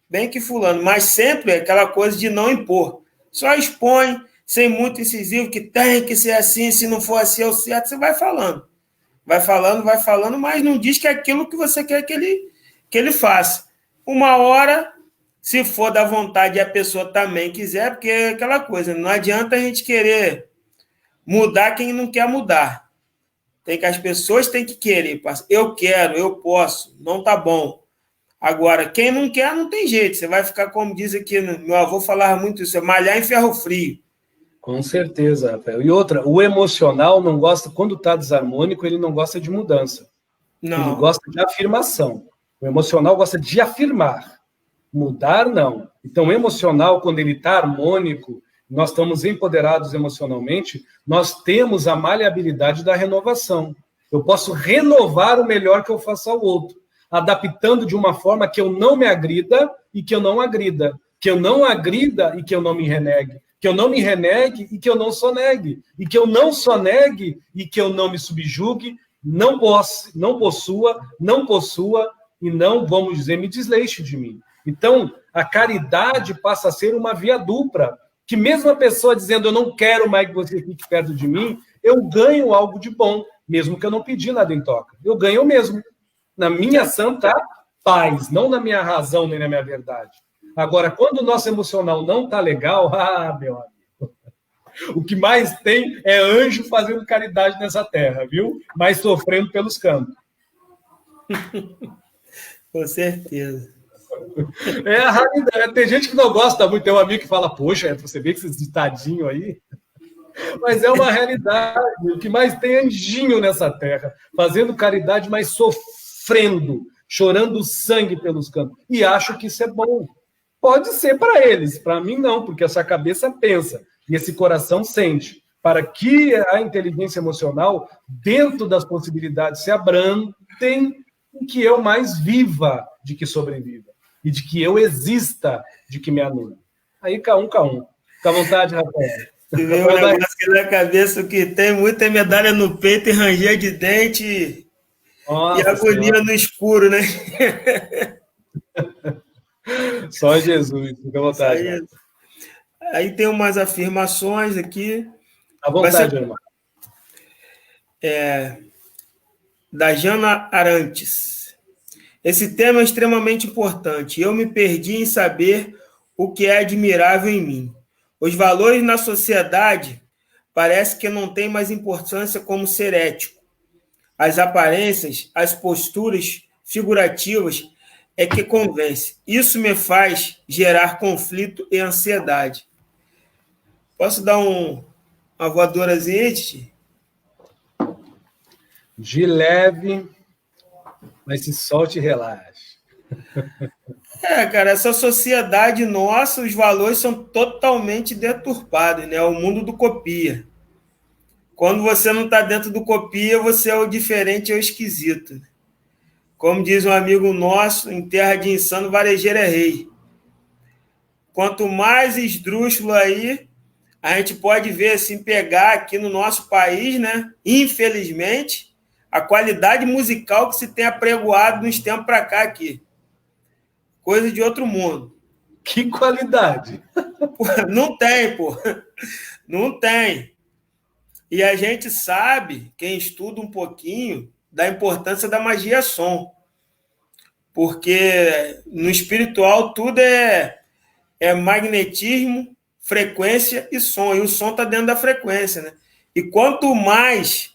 Bem que fulano, mas sempre é aquela coisa de não impor. Só expõe, sem muito incisivo, que tem que ser assim, se não for assim é o certo, você vai falando. Vai falando, mas não diz que é aquilo que você quer que ele faça. Uma hora, se for da vontade e a pessoa também quiser, porque é aquela coisa, não adianta a gente querer mudar quem não quer mudar. As pessoas têm que querer. Eu quero, eu posso, não tá bom. Agora, quem não quer, não tem jeito. Você vai ficar, como diz aqui, meu avô falava muito isso, é malhar em ferro frio. Com certeza, Rafael. E outra, o emocional não gosta, quando está desarmônico, ele não gosta de mudança. Não. Ele gosta de afirmação. O emocional gosta de afirmar. Mudar, não. Então, o emocional, quando ele está harmônico, nós estamos empoderados emocionalmente, nós temos a maleabilidade da renovação. Eu posso renovar o melhor que eu faço ao outro, adaptando de uma forma que eu não me agrida e que eu não agrida. Que eu não agrida e que eu não me renegue. Que eu não me renegue e que eu não sonegue. E que eu não sonegue e que eu não me subjugue, não possua e não, vamos dizer, me desleixe de mim. Então, a caridade passa a ser uma via dupla, que mesmo a pessoa dizendo eu não quero mais que você fique perto de mim, eu ganho algo de bom, mesmo que eu não pedi nada em troca. Eu ganho mesmo, na minha santa paz, não na minha razão nem na minha verdade. Agora, quando o nosso emocional não está legal, meu amigo, o que mais tem é anjo fazendo caridade nessa terra, viu? Mas sofrendo pelos cantos. Com certeza. É a realidade. Tem gente que não gosta muito, tem um amigo que fala, poxa, você vê esses ditadinhos aí? Mas é uma realidade. O que mais tem é anjinho nessa terra, fazendo caridade, mas sofrendo, chorando sangue pelos cantos. E acho que isso é bom. Pode ser para eles, para mim não, porque essa cabeça pensa e esse coração sente. Para que a inteligência emocional, dentro das possibilidades, se abrandem e que eu mais viva de que sobreviva. E de que eu exista de que me anule. Aí, cá um. Fica à vontade, Rafael. Você vê um negócio aqui na cabeça, o que tem muita medalha no peito e ranger de dente. Nossa, e agonia Senhora. No escuro, né? Só Jesus, fica à vontade. Aí tem umas afirmações aqui. À vontade, irmão. Da Jana Arantes. Esse tema é extremamente importante. Eu me perdi em saber o que é admirável em mim. Os valores na sociedade parece que não têm mais importância como ser ético. As aparências, as posturas figurativas é que convence. Isso me faz gerar conflito e ansiedade. Posso dar uma voadorazinha, Titi? De leve, mas se solte e relaxe. Cara, essa sociedade nossa, os valores são totalmente deturpados, né? O mundo do copia. Quando você não está dentro do copia, você é o diferente, é o esquisito. Como diz um amigo nosso, em terra de insano, varejeiro é rei. Quanto mais esdrúxulo aí, a gente pode ver, assim, pegar aqui no nosso país, né? Infelizmente, a qualidade musical que se tem apregoado nos tempos para cá aqui. Coisa de outro mundo. Que qualidade! Não tem, pô. Não tem. E a gente sabe, quem estuda um pouquinho, da importância da magia som. Porque no espiritual tudo é magnetismo, frequência e som. E o som está dentro da frequência, né? E quanto mais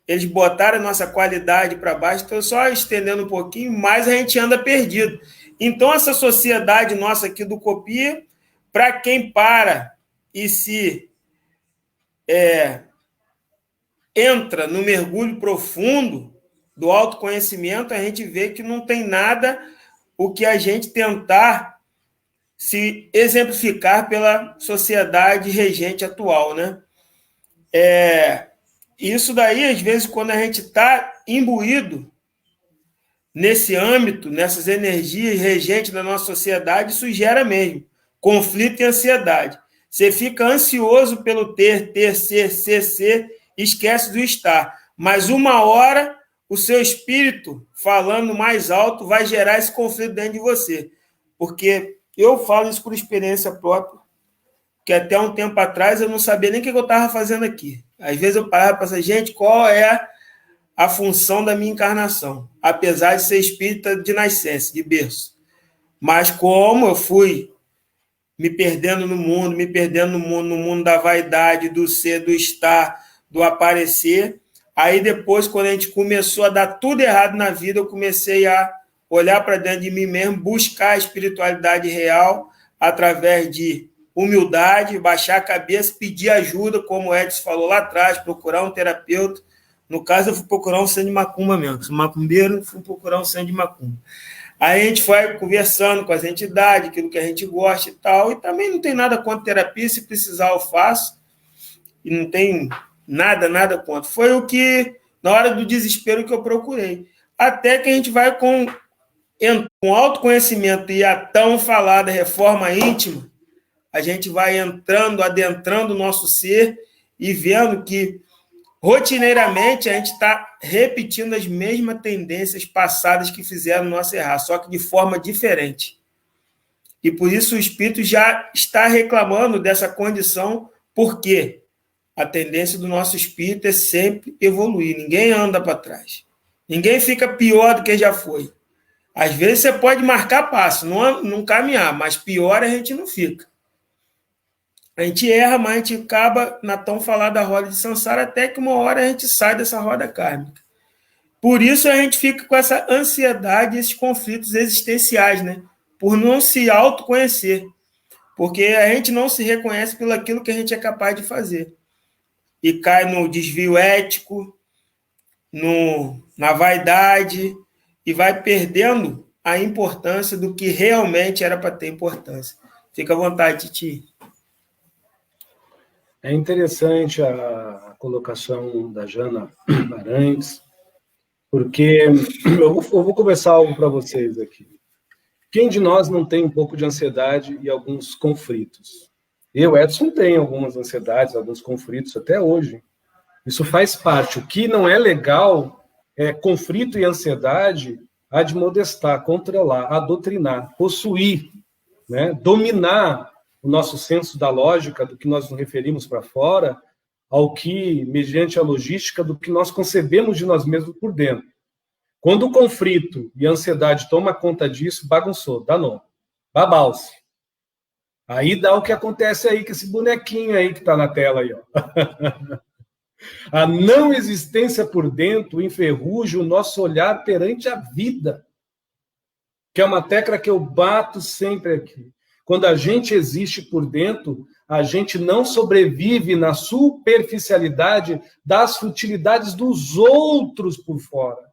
eles botaram a nossa qualidade para baixo, estou só estendendo um pouquinho, mais a gente anda perdido. Então, essa sociedade nossa aqui do copia, para quem para e se entra no mergulho profundo do autoconhecimento, a gente vê que não tem nada o que a gente tentar se exemplificar pela sociedade regente atual, né? Isso daí, às vezes, quando a gente está imbuído nesse âmbito, nessas energias regentes da nossa sociedade, isso gera mesmo conflito e ansiedade. Você fica ansioso pelo ter, ser, esquece do estar. Mas uma hora, o seu espírito, falando mais alto, vai gerar esse conflito dentro de você. Porque eu falo isso por experiência própria, que até um tempo atrás eu não sabia nem o que eu estava fazendo aqui. Às vezes eu parava e pensava, gente, qual é a função da minha encarnação? Apesar de ser espírita de nascença, de berço. Mas como eu fui me perdendo no mundo da vaidade, do ser, do estar, do aparecer, aí depois, quando a gente começou a dar tudo errado na vida, eu comecei a olhar para dentro de mim mesmo, buscar a espiritualidade real através de humildade, baixar a cabeça, pedir ajuda, como o Edson falou lá atrás, procurar um terapeuta. No caso, eu fui procurar um centro de macumba mesmo. Sou macumbeiro, fui procurar um centro de macumba. Aí a gente vai conversando com as entidades, aquilo que a gente gosta e tal, e também não tem nada contra terapia, se precisar eu faço, e não tem nada contra. Foi o que, na hora do desespero, que eu procurei. Até que a gente vai com autoconhecimento e a tão falada reforma íntima, a gente vai adentrando o nosso ser e vendo que, rotineiramente, a gente está repetindo as mesmas tendências passadas que fizeram nós errar, só que de forma diferente. E por isso o espírito já está reclamando dessa condição, porque a tendência do nosso espírito é sempre evoluir. Ninguém anda para trás. Ninguém fica pior do que já foi. Às vezes você pode marcar passo, não caminhar, mas pior a gente não fica. A gente erra, mas a gente acaba na tão falada roda de Sansara, até que uma hora a gente sai dessa roda kármica. Por isso a gente fica com essa ansiedade, esses conflitos existenciais, né? por não se autoconhecer. Porque a gente não se reconhece pelo aquilo que a gente é capaz de fazer. E cai no desvio ético, na vaidade, e vai perdendo a importância do que realmente era para ter importância. Fica à vontade, Titi. É interessante a colocação da Jana Arantes, porque eu vou conversar algo para vocês aqui. Quem de nós não tem um pouco de ansiedade e alguns conflitos? Eu, Edson, tenho algumas ansiedades, alguns conflitos até hoje. Isso faz parte. O que não é legal é conflito e ansiedade admoestar, controlar, adoutrinar, possuir, né? Dominar o nosso senso da lógica, do que nós nos referimos para fora, ao que, mediante a logística, do que nós concebemos de nós mesmos por dentro. Quando o conflito e a ansiedade toma conta disso, bagunçou, danou, babau-se. Aí dá o que acontece aí com esse bonequinho aí que está na tela aí, ó. A não existência por dentro enferruja o nosso olhar perante a vida, que é uma tecla que eu bato sempre aqui. Quando a gente existe por dentro, a gente não sobrevive na superficialidade das futilidades dos outros por fora.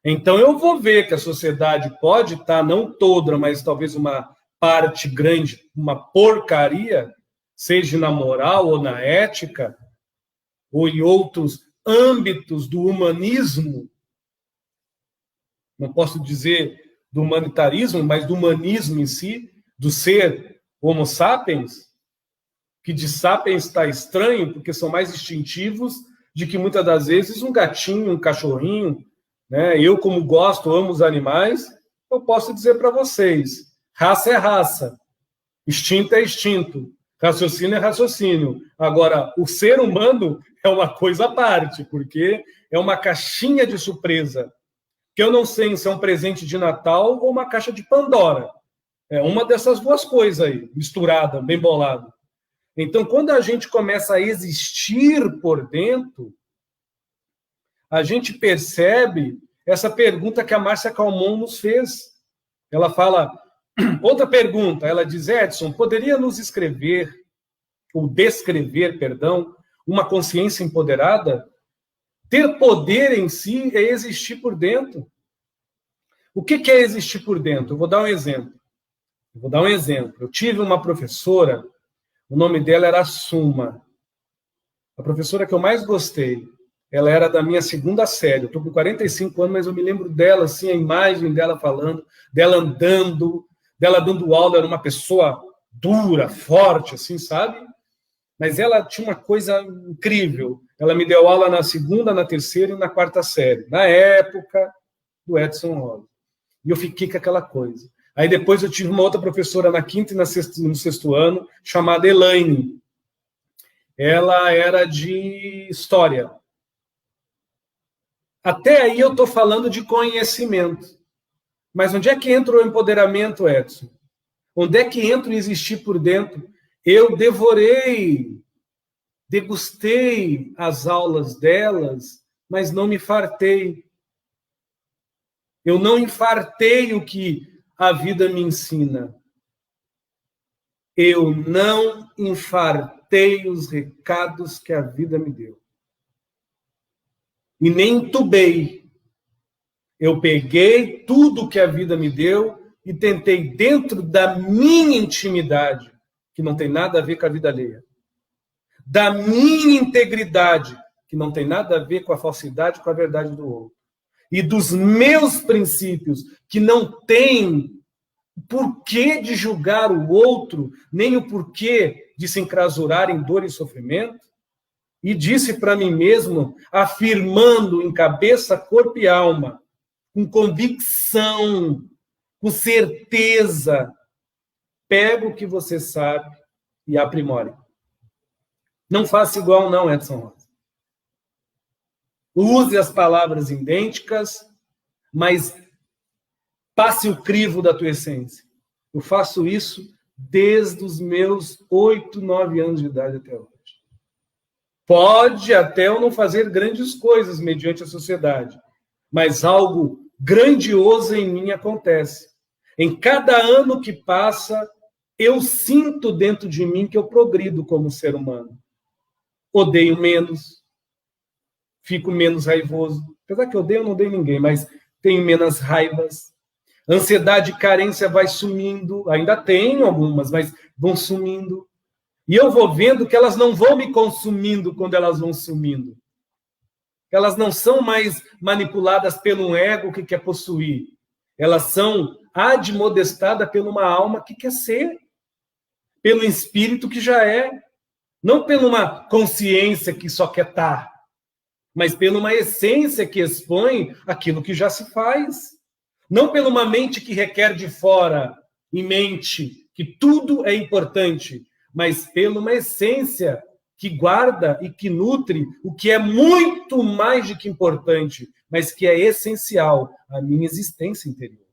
Então, eu vou ver que a sociedade pode estar, não toda, mas talvez uma parte grande, uma porcaria, seja na moral ou na ética, ou em outros âmbitos do humanismo, não posso dizer do humanitarismo, mas do humanismo em si, do ser homo sapiens, que de sapiens está estranho, porque são mais instintivos de que muitas das vezes um gatinho, um cachorrinho, né? Eu, como gosto, amo os animais, eu posso dizer para vocês, raça é raça, instinto é instinto, raciocínio é raciocínio. Agora, o ser humano é uma coisa à parte, porque é uma caixinha de surpresa, que eu não sei se é um presente de Natal ou uma caixa de Pandora. É uma dessas duas coisas aí, misturada, bem bolada. Então, quando a gente começa a existir por dentro, a gente percebe essa pergunta que a Márcia Calmon nos fez. Ela fala, outra pergunta, ela diz, Edson, poderia nos descrever, perdão, uma consciência empoderada? Ter poder em si é existir por dentro. O que é existir por dentro? Eu vou dar um exemplo. Eu tive uma professora, o nome dela era Suma. A professora que eu mais gostei. Ela era da minha segunda série. Eu estou com 45 anos, mas eu me lembro dela, assim, a imagem dela falando, dela andando, dela dando aula. Era uma pessoa dura, forte, assim, sabe? Mas ela tinha uma coisa incrível. Ela me deu aula na segunda, na terceira e na quarta série, na época do Edson Rosa. E eu fiquei com aquela coisa. Aí depois eu tive uma outra professora na quinta e no sexto ano, chamada Elaine. Ela era de História. Até aí eu estou falando de conhecimento. Mas onde é que entra o empoderamento, Edson? Onde é que entra o existir por dentro? Eu degustei as aulas delas, mas não me fartei. Eu não infartei o que a vida me ensina. Eu não infartei os recados que a vida me deu. E nem entubei. Eu peguei tudo que a vida me deu e tentei, dentro da minha intimidade, que não tem nada a ver com a vida alheia, da minha integridade, que não tem nada a ver com a falsidade, com a verdade do outro, e dos meus princípios, que não tem porquê de julgar o outro, nem o porquê de se encrasurar em dor e sofrimento, e disse para mim mesmo, afirmando em cabeça, corpo e alma, com convicção, com certeza, pega o que você sabe e aprimore. Não faça igual não, Edson Rosa. Use as palavras idênticas, mas passe o crivo da tua essência. Eu faço isso desde os meus 8, 9 anos de idade até hoje. Pode até eu não fazer grandes coisas mediante a sociedade, mas algo grandioso em mim acontece. Em cada ano que passa, eu sinto dentro de mim que eu progrido como ser humano. Odeio menos, fico menos raivoso. Apesar que odeio, eu não odeio ninguém, mas tenho menos raivas. Ansiedade e carência vai sumindo. Ainda tenho algumas, mas vão sumindo. E eu vou vendo que elas não vão me consumindo quando elas vão sumindo. Elas não são mais manipuladas pelo ego que quer possuir. Elas são admoestadas por uma alma que quer ser. Pelo espírito que já é. Não por uma consciência que só quer estar. Mas por uma essência que expõe aquilo que já se faz. Não por uma mente que requer de fora e mente que tudo é importante, mas por uma essência que guarda e que nutre o que é muito mais do que importante, mas que é essencial à minha existência interior.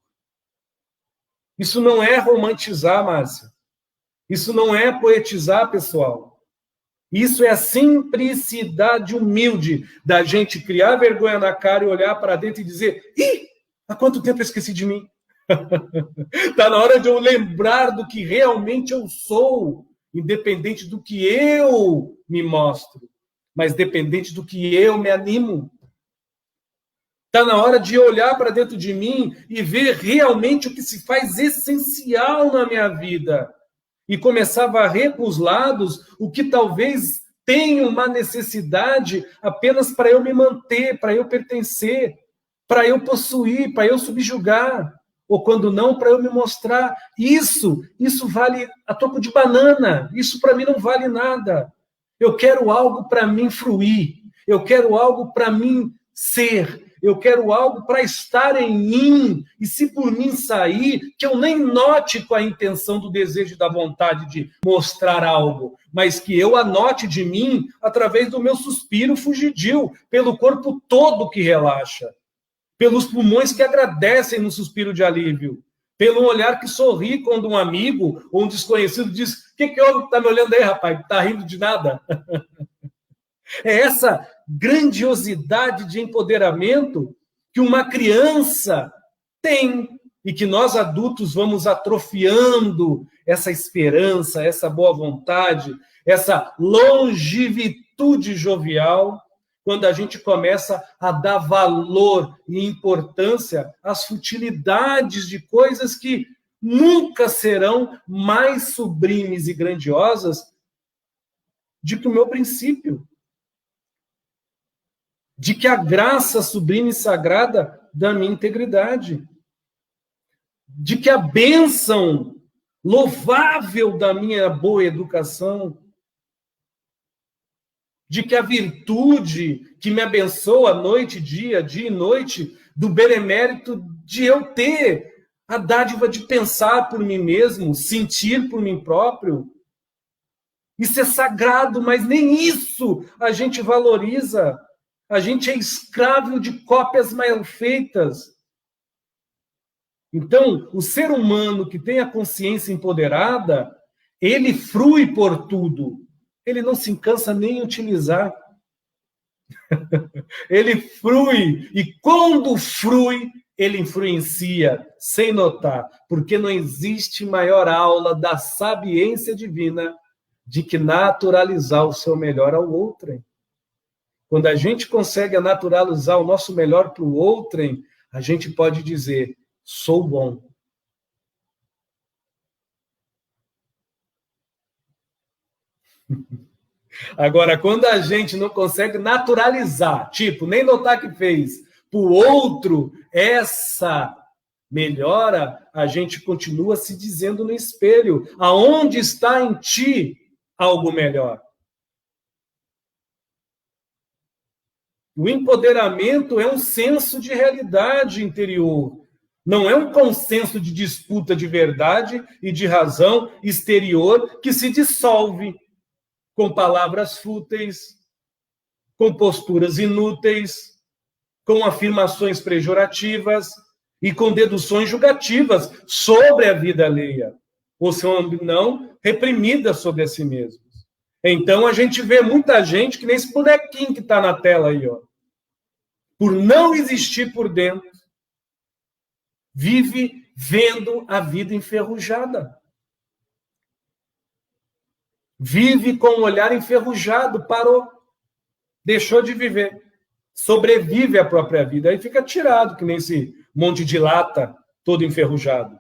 Isso não é romantizar, Márcia. Isso não é poetizar, pessoal. Isso é a simplicidade humilde da gente criar vergonha na cara e olhar para dentro e dizer: ih, há quanto tempo eu esqueci de mim? Está na hora de eu lembrar do que realmente eu sou, independente do que eu me mostro, mas dependente do que eu me animo. Está na hora de olhar para dentro de mim e ver realmente o que se faz essencial na minha vida. E começar a varrer para os lados o que talvez tenha uma necessidade apenas para eu me manter, para eu pertencer, para eu possuir, para eu subjugar, ou quando não, para eu me mostrar. Isso vale a troco de banana, isso para mim não vale nada. Eu quero algo para mim fruir, eu quero algo para mim ser, eu quero algo para estar em mim, e se por mim sair, que eu nem note com a intenção do desejo e da vontade de mostrar algo, mas que eu anote de mim através do meu suspiro fugidio, pelo corpo todo que relaxa, pelos pulmões que agradecem no suspiro de alívio, pelo olhar que sorri quando um amigo ou um desconhecido diz: o que houve? Está me olhando aí, rapaz? Está rindo de nada? É essa grandiosidade de empoderamento que uma criança tem e que nós adultos vamos atrofiando essa esperança, essa boa vontade, essa longevidade jovial, quando a gente começa a dar valor e importância às futilidades de coisas que nunca serão mais sublimes e grandiosas do que o meu princípio. De que a graça sublime e sagrada da minha integridade, de que a bênção louvável da minha boa educação, de que a virtude que me abençoa noite, dia e noite, do benemérito de eu ter a dádiva de pensar por mim mesmo, sentir por mim próprio. Isso é sagrado, mas nem isso a gente valoriza. A gente é escravo de cópias mal feitas. Então, o ser humano que tem a consciência empoderada, ele frui por tudo. Ele não se cansa nem em utilizar. Ele frui. E quando frui, ele influencia, sem notar. Porque não existe maior aula da sapiência divina de que naturalizar o seu melhor ao outrem. Quando a gente consegue naturalizar o nosso melhor para o outrem, a gente pode dizer: sou bom. Agora, quando a gente não consegue naturalizar, tipo, nem notar que fez, para o outro essa melhora, a gente continua se dizendo no espelho: aonde está em ti algo melhor? O empoderamento é um senso de realidade interior. Não é um consenso de disputa de verdade e de razão exterior que se dissolve com palavras fúteis, com posturas inúteis, com afirmações pejorativas e com deduções julgativas sobre a vida alheia, ou se não, reprimida sobre a si mesmo. Então, a gente vê muita gente que nem esse bonequinho que está na tela aí, ó. Por não existir por dentro, vive vendo a vida enferrujada. Vive com o olhar enferrujado, parou, deixou de viver. Sobrevive à própria vida. Aí fica tirado, que nem esse monte de lata todo enferrujado.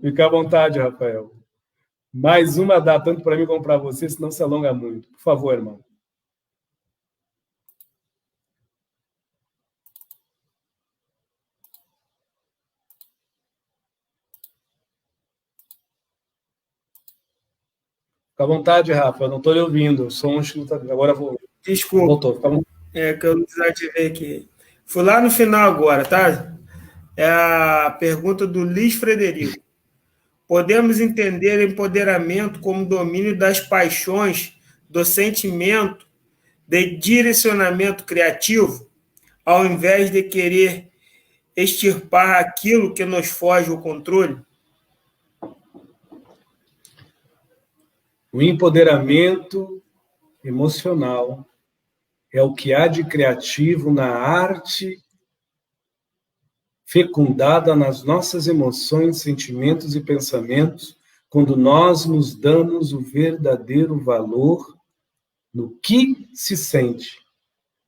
Fica à vontade, Rafael. Mais uma dá tanto para mim como para você, senão se alonga muito. Por favor, irmão. Fica à vontade, Rafa. Eu não estou lhe ouvindo. O som agora vou. Desculpa. Voltou. É que eu não desativei aqui. Fui lá no final agora, tá? É a pergunta do Luiz Frederico. Podemos entender empoderamento como domínio das paixões, do sentimento, de direcionamento criativo, ao invés de querer extirpar aquilo que nos foge ao controle? O empoderamento emocional é o que há de criativo na arte fecundada nas nossas emoções, sentimentos e pensamentos, quando nós nos damos o verdadeiro valor no que se sente,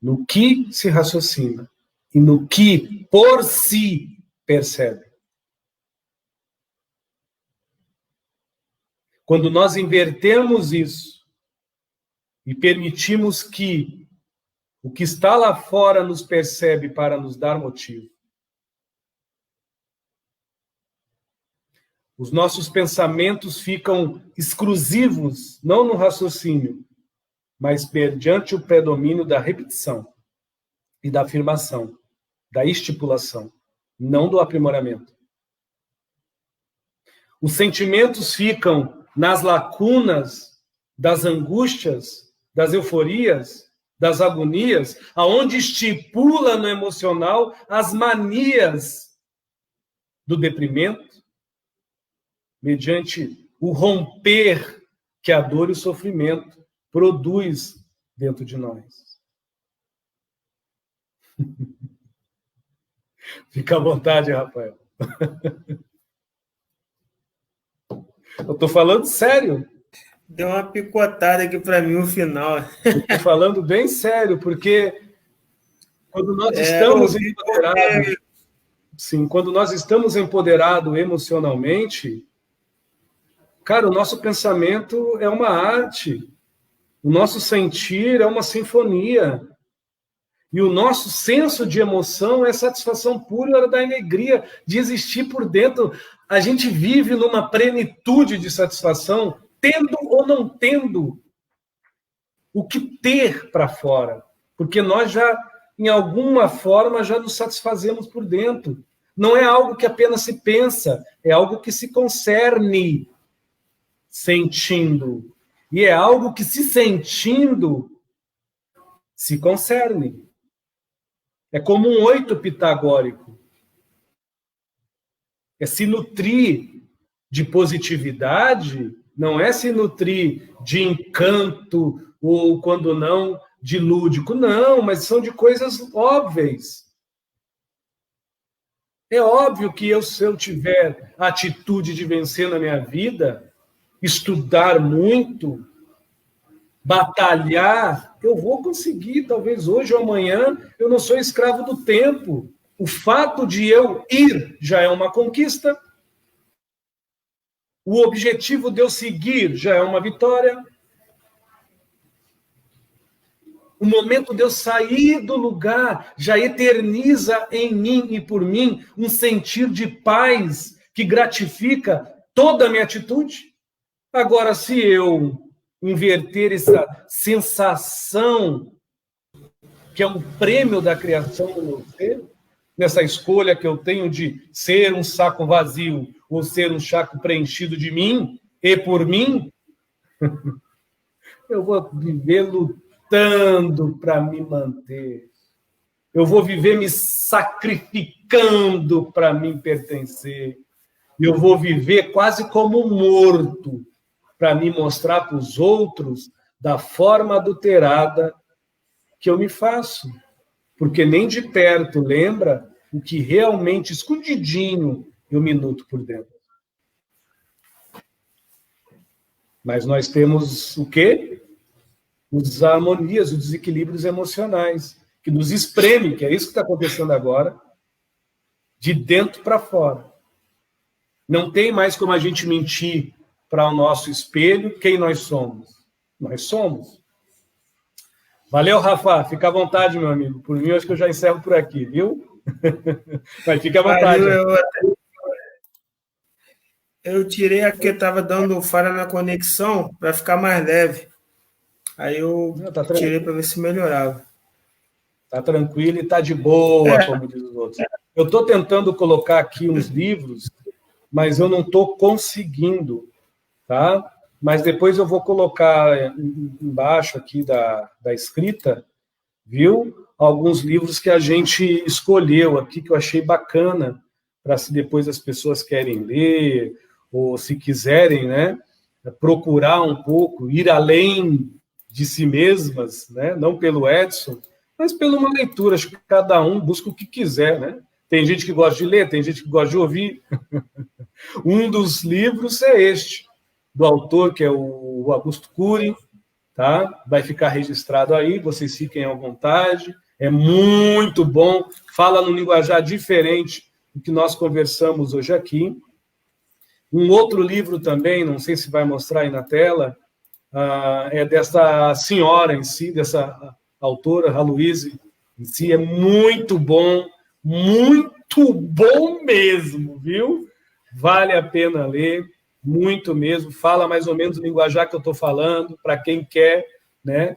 no que se raciocina e no que por si percebe. Quando nós invertemos isso e permitimos que o que está lá fora nos percebe para nos dar motivo, os nossos pensamentos ficam exclusivos, não no raciocínio, mas mediante o predomínio da repetição e da afirmação, da estipulação, não do aprimoramento. Os sentimentos ficam nas lacunas das angústias, das euforias, das agonias, aonde estipula no emocional as manias do deprimento, mediante o romper que a dor e o sofrimento produz dentro de nós. Fica à vontade, Rafael. Eu estou falando sério. Deu uma picotada aqui para mim no final. Estou falando bem sério, porque quando nós estamos empoderados, sim, quando nós estamos empoderados emocionalmente, cara, o nosso pensamento é uma arte, o nosso sentir é uma sinfonia, e o nosso senso de emoção é satisfação pura da alegria de existir por dentro. A gente vive numa plenitude de satisfação, tendo ou não tendo o que ter para fora, porque nós já, em alguma forma, já nos satisfazemos por dentro. Não é algo que apenas se pensa, é algo que se concerne sentindo. E é algo que, se sentindo, se concerne. É como um 8 pitagórico. É se nutrir de positividade, não é se nutrir de encanto ou, quando não, de lúdico. Não, mas são de coisas óbvias. É óbvio que se eu tiver a atitude de vencer na minha vida, estudar muito, batalhar, eu vou conseguir, talvez hoje ou amanhã. Eu não sou escravo do tempo. O fato de eu ir já é uma conquista. O objetivo de eu seguir já é uma vitória. O momento de eu sair do lugar já eterniza em mim e por mim um sentir de paz que gratifica toda a minha atitude. Agora, se eu inverter essa sensação, que é um prêmio da criação do meu ser, nessa escolha que eu tenho de ser um saco vazio ou ser um saco preenchido de mim e por mim, eu vou viver lutando para me manter. Eu vou viver me sacrificando para me pertencer. Eu vou viver quase como morto para me mostrar para os outros da forma adulterada que eu me faço. porque nem de perto lembra o que realmente, escondidinho, eu me nutro por dentro. Mas nós temos o quê? Os desarmonias, os desequilíbrios emocionais, que nos espremem, que é isso que está acontecendo agora, de dentro para fora. Não tem mais como a gente mentir para o nosso espelho quem nós somos. Nós somos. Valeu, Rafa. Fica à vontade, meu amigo. Por mim, eu acho que eu já encerro por aqui, viu? Mas fica à vontade. Eu tirei a que estava dando falha na conexão para ficar mais leve. Aí eu tirei para ver se melhorava. Tá tranquilo e tá de boa, como diz os outros. Eu estou tentando colocar aqui uns livros, mas eu não estou conseguindo, tá? Mas depois eu vou colocar embaixo aqui da escrita, viu? Alguns livros que a gente escolheu aqui, que eu achei bacana, para se depois as pessoas querem ler, ou se quiserem, né, procurar um pouco, ir além de si mesmas, né? Não pelo Edson, mas pela uma leitura. Acho que cada um busca o que quiser, né? Tem gente que gosta de ler, tem gente que gosta de ouvir. Um dos livros é este, do autor, que é o Augusto Cury, tá? Vai ficar registrado aí, vocês fiquem à vontade. É muito bom, fala num linguajar diferente do que nós conversamos hoje aqui. Um outro livro também, não sei se vai mostrar aí na tela, é dessa senhora em si, dessa autora, a Louise, em si, é muito bom mesmo, viu? Vale a pena ler, muito mesmo, fala mais ou menos o linguajar que eu estou falando, para quem quer, né?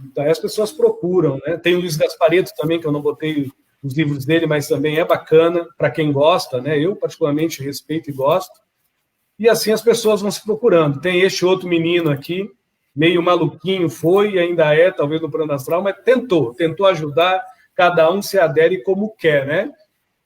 Então, as pessoas procuram, né? Tem o Luiz Gasparetto também, que eu não botei os livros dele, mas também é bacana, para quem gosta, né? Eu, particularmente, respeito e gosto. E assim as pessoas vão se procurando. Tem este outro menino aqui, meio maluquinho, foi e ainda é, talvez no plano astral, mas tentou ajudar, cada um se adere como quer, né?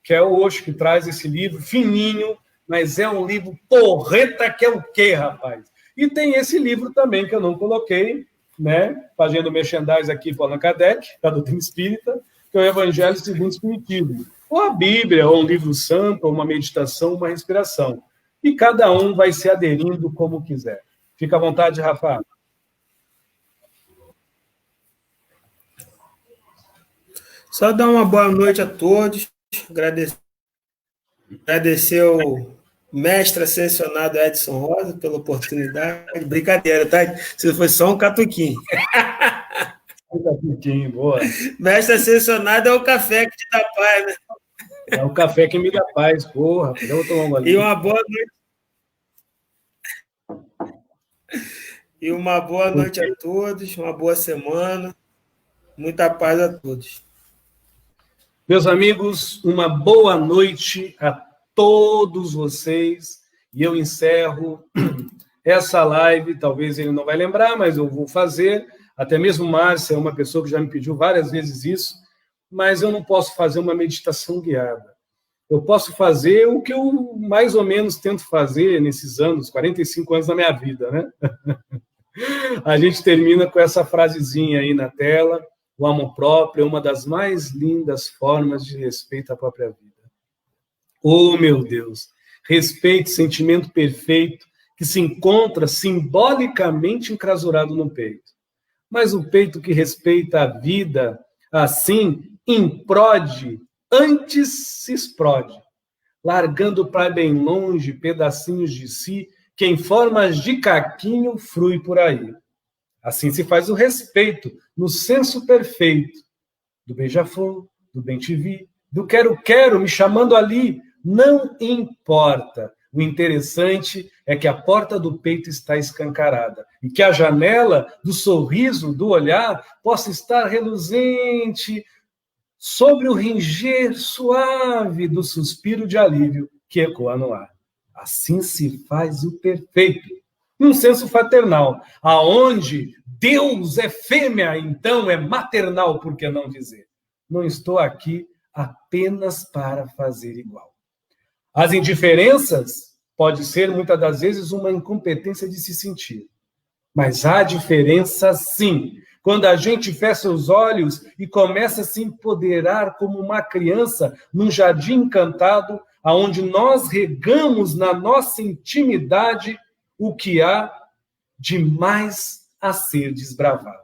Que é o Osho que traz esse livro, fininho, mas é um livro porreta que é o quê, rapaz? E tem esse livro também que eu não coloquei, né? Fazendo merchandise aqui para Allan Kardec, da doutrina espírita, que é o Evangelho segundo o Espiritismo. Ou a Bíblia, ou um livro santo, ou uma meditação, uma respiração. E cada um vai se aderindo como quiser. Fica à vontade, Rafa. Só dar uma boa noite a todos, agradecer ao mestre ascensionado Edson Rosa pela oportunidade. Brincadeira, tá? Se foi só um catuquinho. Um catuquinho, boa. Mestre ascensionado é o café que te dá paz, né? É o café que me dá paz, porra. Eu vou tomar um golinho. E uma boa noite. E uma boa noite a todos, uma boa semana. Muita paz a todos. Meus amigos, uma boa noite a todos vocês. E eu encerro essa live. Talvez ele não vai lembrar, mas eu vou fazer. Até mesmo Márcia é uma pessoa que já me pediu várias vezes isso, mas eu não posso fazer uma meditação guiada. Eu posso fazer o que eu mais ou menos tento fazer nesses anos, 45 anos da minha vida, né? A gente termina com essa frasezinha aí na tela. O amor próprio é uma das mais lindas formas de respeito à própria vida. Oh, meu Deus! Respeito, sentimento perfeito que se encontra simbolicamente encrasurado no peito. Mas o peito que respeita a vida, assim, improde, antes se explode, largando para bem longe pedacinhos de si, que em formas de caquinho frui por aí. Assim se faz o respeito, no senso perfeito, do beija-flor, do bem-te-vi, do quero-quero, me chamando ali, não importa. O interessante é que a porta do peito está escancarada e que a janela do sorriso, do olhar, possa estar reluzente sobre o ringer suave do suspiro de alívio que ecoa no ar. Assim se faz o perfeito. Num senso fraternal, aonde Deus é fêmea, então é maternal, por que não dizer? Não estou aqui apenas para fazer igual. As indiferenças pode ser, muitas das vezes, uma incompetência de se sentir. Mas há diferença, sim, Quando a gente fecha os olhos e começa a se empoderar como uma criança num jardim encantado, aonde nós regamos na nossa intimidade o que há de mais a ser desbravado.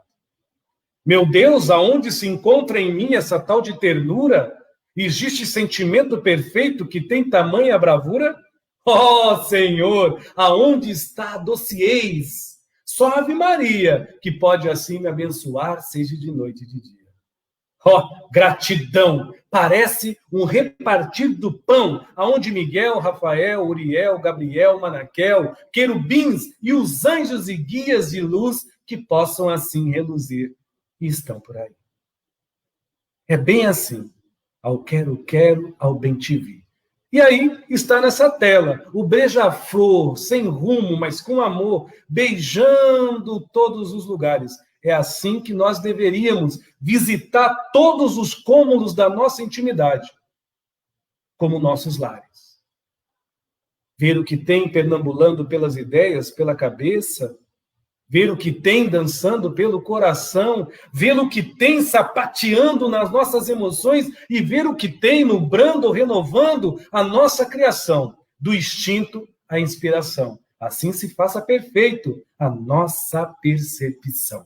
Meu Deus, aonde se encontra em mim essa tal de ternura? Existe sentimento perfeito que tem tamanha bravura? Oh, Senhor, aonde está a dociez? Só Ave Maria, que pode assim me abençoar, seja de noite e de dia. Oh, gratidão! Parece um repartir do pão, aonde Miguel, Rafael, Uriel, Gabriel, Manaquel, querubins e os anjos e guias de luz que possam assim reluzir e estão por aí. É bem assim, ao quero, ao bem te vi. E aí está nessa tela, o beija-flor, sem rumo, mas com amor, beijando todos os lugares. É assim que nós deveríamos visitar todos os cômodos da nossa intimidade, como nossos lares. Ver o que tem perambulando pelas ideias, pela cabeça, ver o que tem dançando pelo coração, ver o que tem sapateando nas nossas emoções e ver o que tem nubrando, renovando a nossa criação, do instinto à inspiração. Assim se faça perfeito a nossa percepção.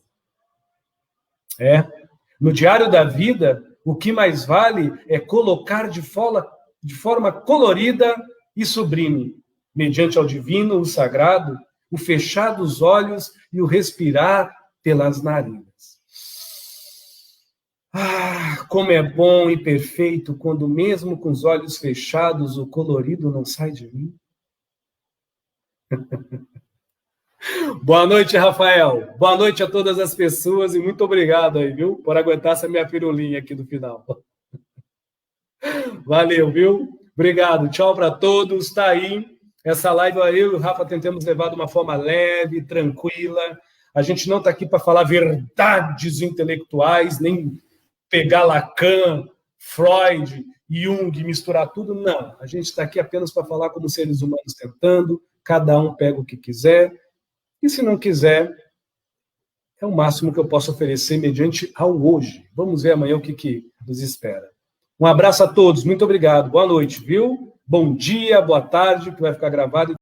No diário da vida, o que mais vale é colocar de forma colorida e sublime, mediante ao divino, o sagrado, o fechar dos olhos e o respirar pelas narinas. Ah, como é bom e perfeito quando mesmo com os olhos fechados o colorido não sai de mim. Boa noite, Rafael. Boa noite a todas as pessoas e muito obrigado aí, viu, por aguentar essa minha pirulinha aqui no final. Valeu, viu? Obrigado. Tchau para todos. Tá aí. Essa live, eu e o Rafa tentamos levar de uma forma leve, tranquila. A gente não está aqui para falar verdades intelectuais, nem pegar Lacan, Freud, Jung, misturar tudo. Não. A gente está aqui apenas para falar como seres humanos tentando. Cada um pega o que quiser. E se não quiser, é o máximo que eu posso oferecer mediante ao hoje. Vamos ver amanhã o que nos espera. Um abraço a todos. Muito obrigado. Boa noite, viu? Bom dia, boa tarde, que vai ficar gravado.